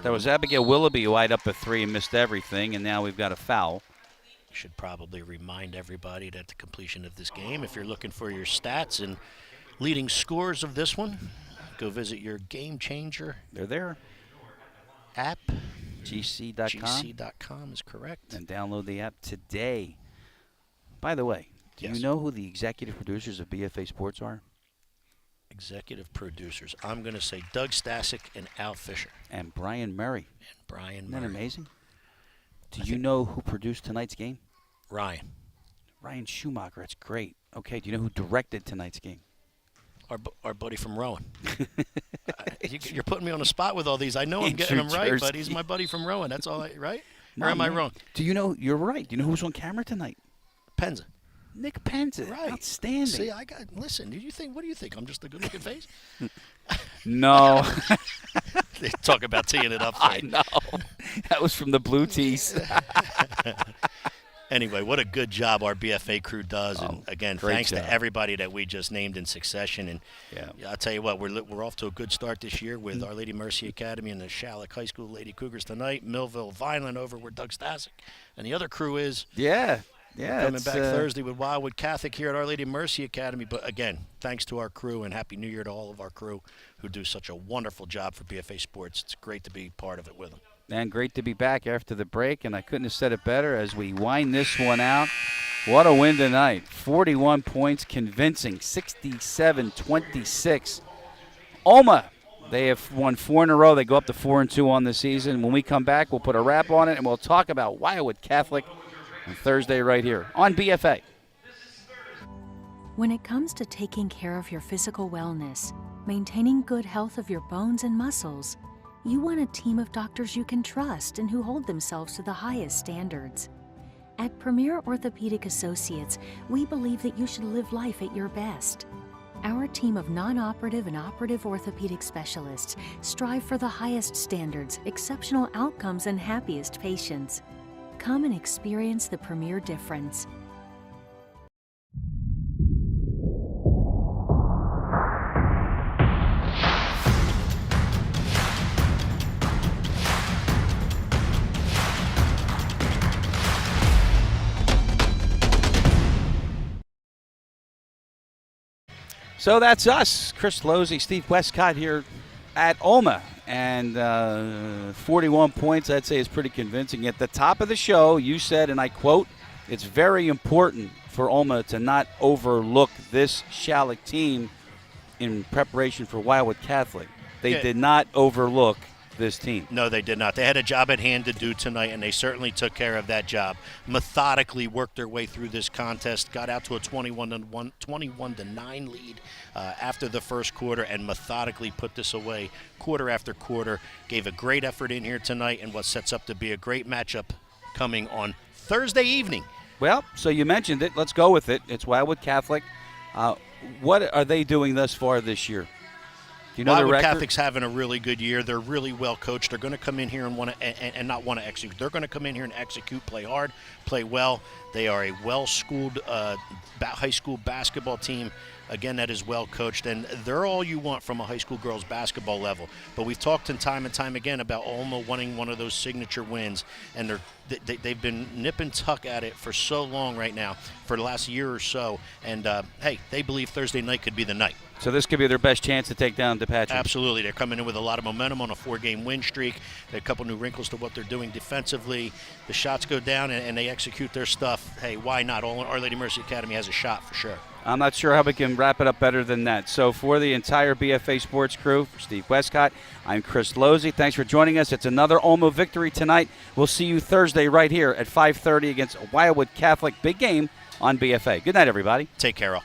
There was Abigail Willoughby who eyed up a 3 and missed everything, and now we've got a foul. Should probably remind everybody that at the completion of this game, if you're looking for your stats and leading scores of this one, go visit your Game Changer. They're there. App. GC.com. GC.com is correct. And download the app today. By the way, do you know who the executive producers of BFA Sports are? Executive producers. I'm going to say Doug Stasic and Al Fisher. And Brian Murray. Isn't that amazing? Do you know who produced tonight's game? Ryan Schumacher. That's great. Okay, do you know who directed tonight's game? Our buddy from Rowan. You're putting me on the spot with all these. I know I'm getting them right, but he's my buddy from Rowan. That's all, right? Or am I wrong? Do you know? You're right. Do you know who's on camera tonight? Penza. Nick Penza. Right. Outstanding. See, listen, what do you think? I'm just a good-looking face? No. They talk about teeing it up. I know. That was from the Blue Tees. Anyway, what a good job our BFA crew does. And, again, thanks to everybody that we just named in succession. And I'll tell you what, we're off to a good start this year with Our Lady Mercy Academy and the Schalick High School Lady Cougars tonight. Millville, Vineland over where Doug Stasic. And the other crew is coming back Thursday with Wildwood Catholic here at Our Lady Mercy Academy. But, again, thanks to our crew, and Happy New Year to all of our crew who do such a wonderful job for BFA Sports. It's great to be part of it with them. And great to be back after the break, and I couldn't have said it better as we wind this one out. What a win tonight. 41 points, convincing, 67-26. OLMA, they have won 4 in a row. They go up to 4-2 on the season. When we come back, we'll put a wrap on it, and we'll talk about Wildwood Catholic on Thursday right here on BFA. When it comes to taking care of your physical wellness, maintaining good health of your bones and muscles, you want a team of doctors you can trust and who hold themselves to the highest standards. At Premier Orthopedic Associates, we believe that you should live life at your best. Our team of non-operative and operative orthopedic specialists strive for the highest standards, exceptional outcomes, and happiest patients. Come and experience the premier difference. So that's us, Chris Losey, Steve Westcott here at OLMA, and 41 points I'd say is pretty convincing. At the top of the show, you said, and I quote, it's very important for OLMA to not overlook this Schalick team in preparation for Wildwood Catholic. They did not overlook this team. No, they did not. They had a job at hand to do tonight, and they certainly took care of that job. Methodically worked their way through this contest, got out to a 21-9 lead after the first quarter, and methodically put this away quarter after quarter. Gave a great effort in here tonight, and what sets up to be a great matchup coming on Thursday evening. Well, so you mentioned it. Let's go with it. It's Wildwood Catholic. What are they doing thus far this year? Do you know their Wildwood record? Catholic's having a really good year. They're really well coached. They're going to come in here and and not want to execute. They're going to come in here and execute, play hard, play well. They are a well-schooled high school basketball team, again, that is well coached, and they're all you want from a high school girls basketball level. But we've talked time and time again about OLMA wanting one of those signature wins, and they've been nip and tuck at it for so long right now, for the last year or so. And hey, they believe Thursday night could be the night. So this could be their best chance to take down DePatrick. Absolutely. They're coming in with a lot of momentum on a 4-game win streak. There are a couple new wrinkles to what they're doing defensively. The shots go down and they execute their stuff. Hey, why not? Our Lady Mercy Academy has a shot for sure. I'm not sure how we can wrap it up better than that. So for the entire BFA Sports crew, for Steve Westcott, I'm Chris Losey. Thanks for joining us. It's another OLMA victory tonight. We'll see you Thursday right here at 5:30 against Wildwood Catholic. Big game on BFA. Good night, everybody. Take care, all.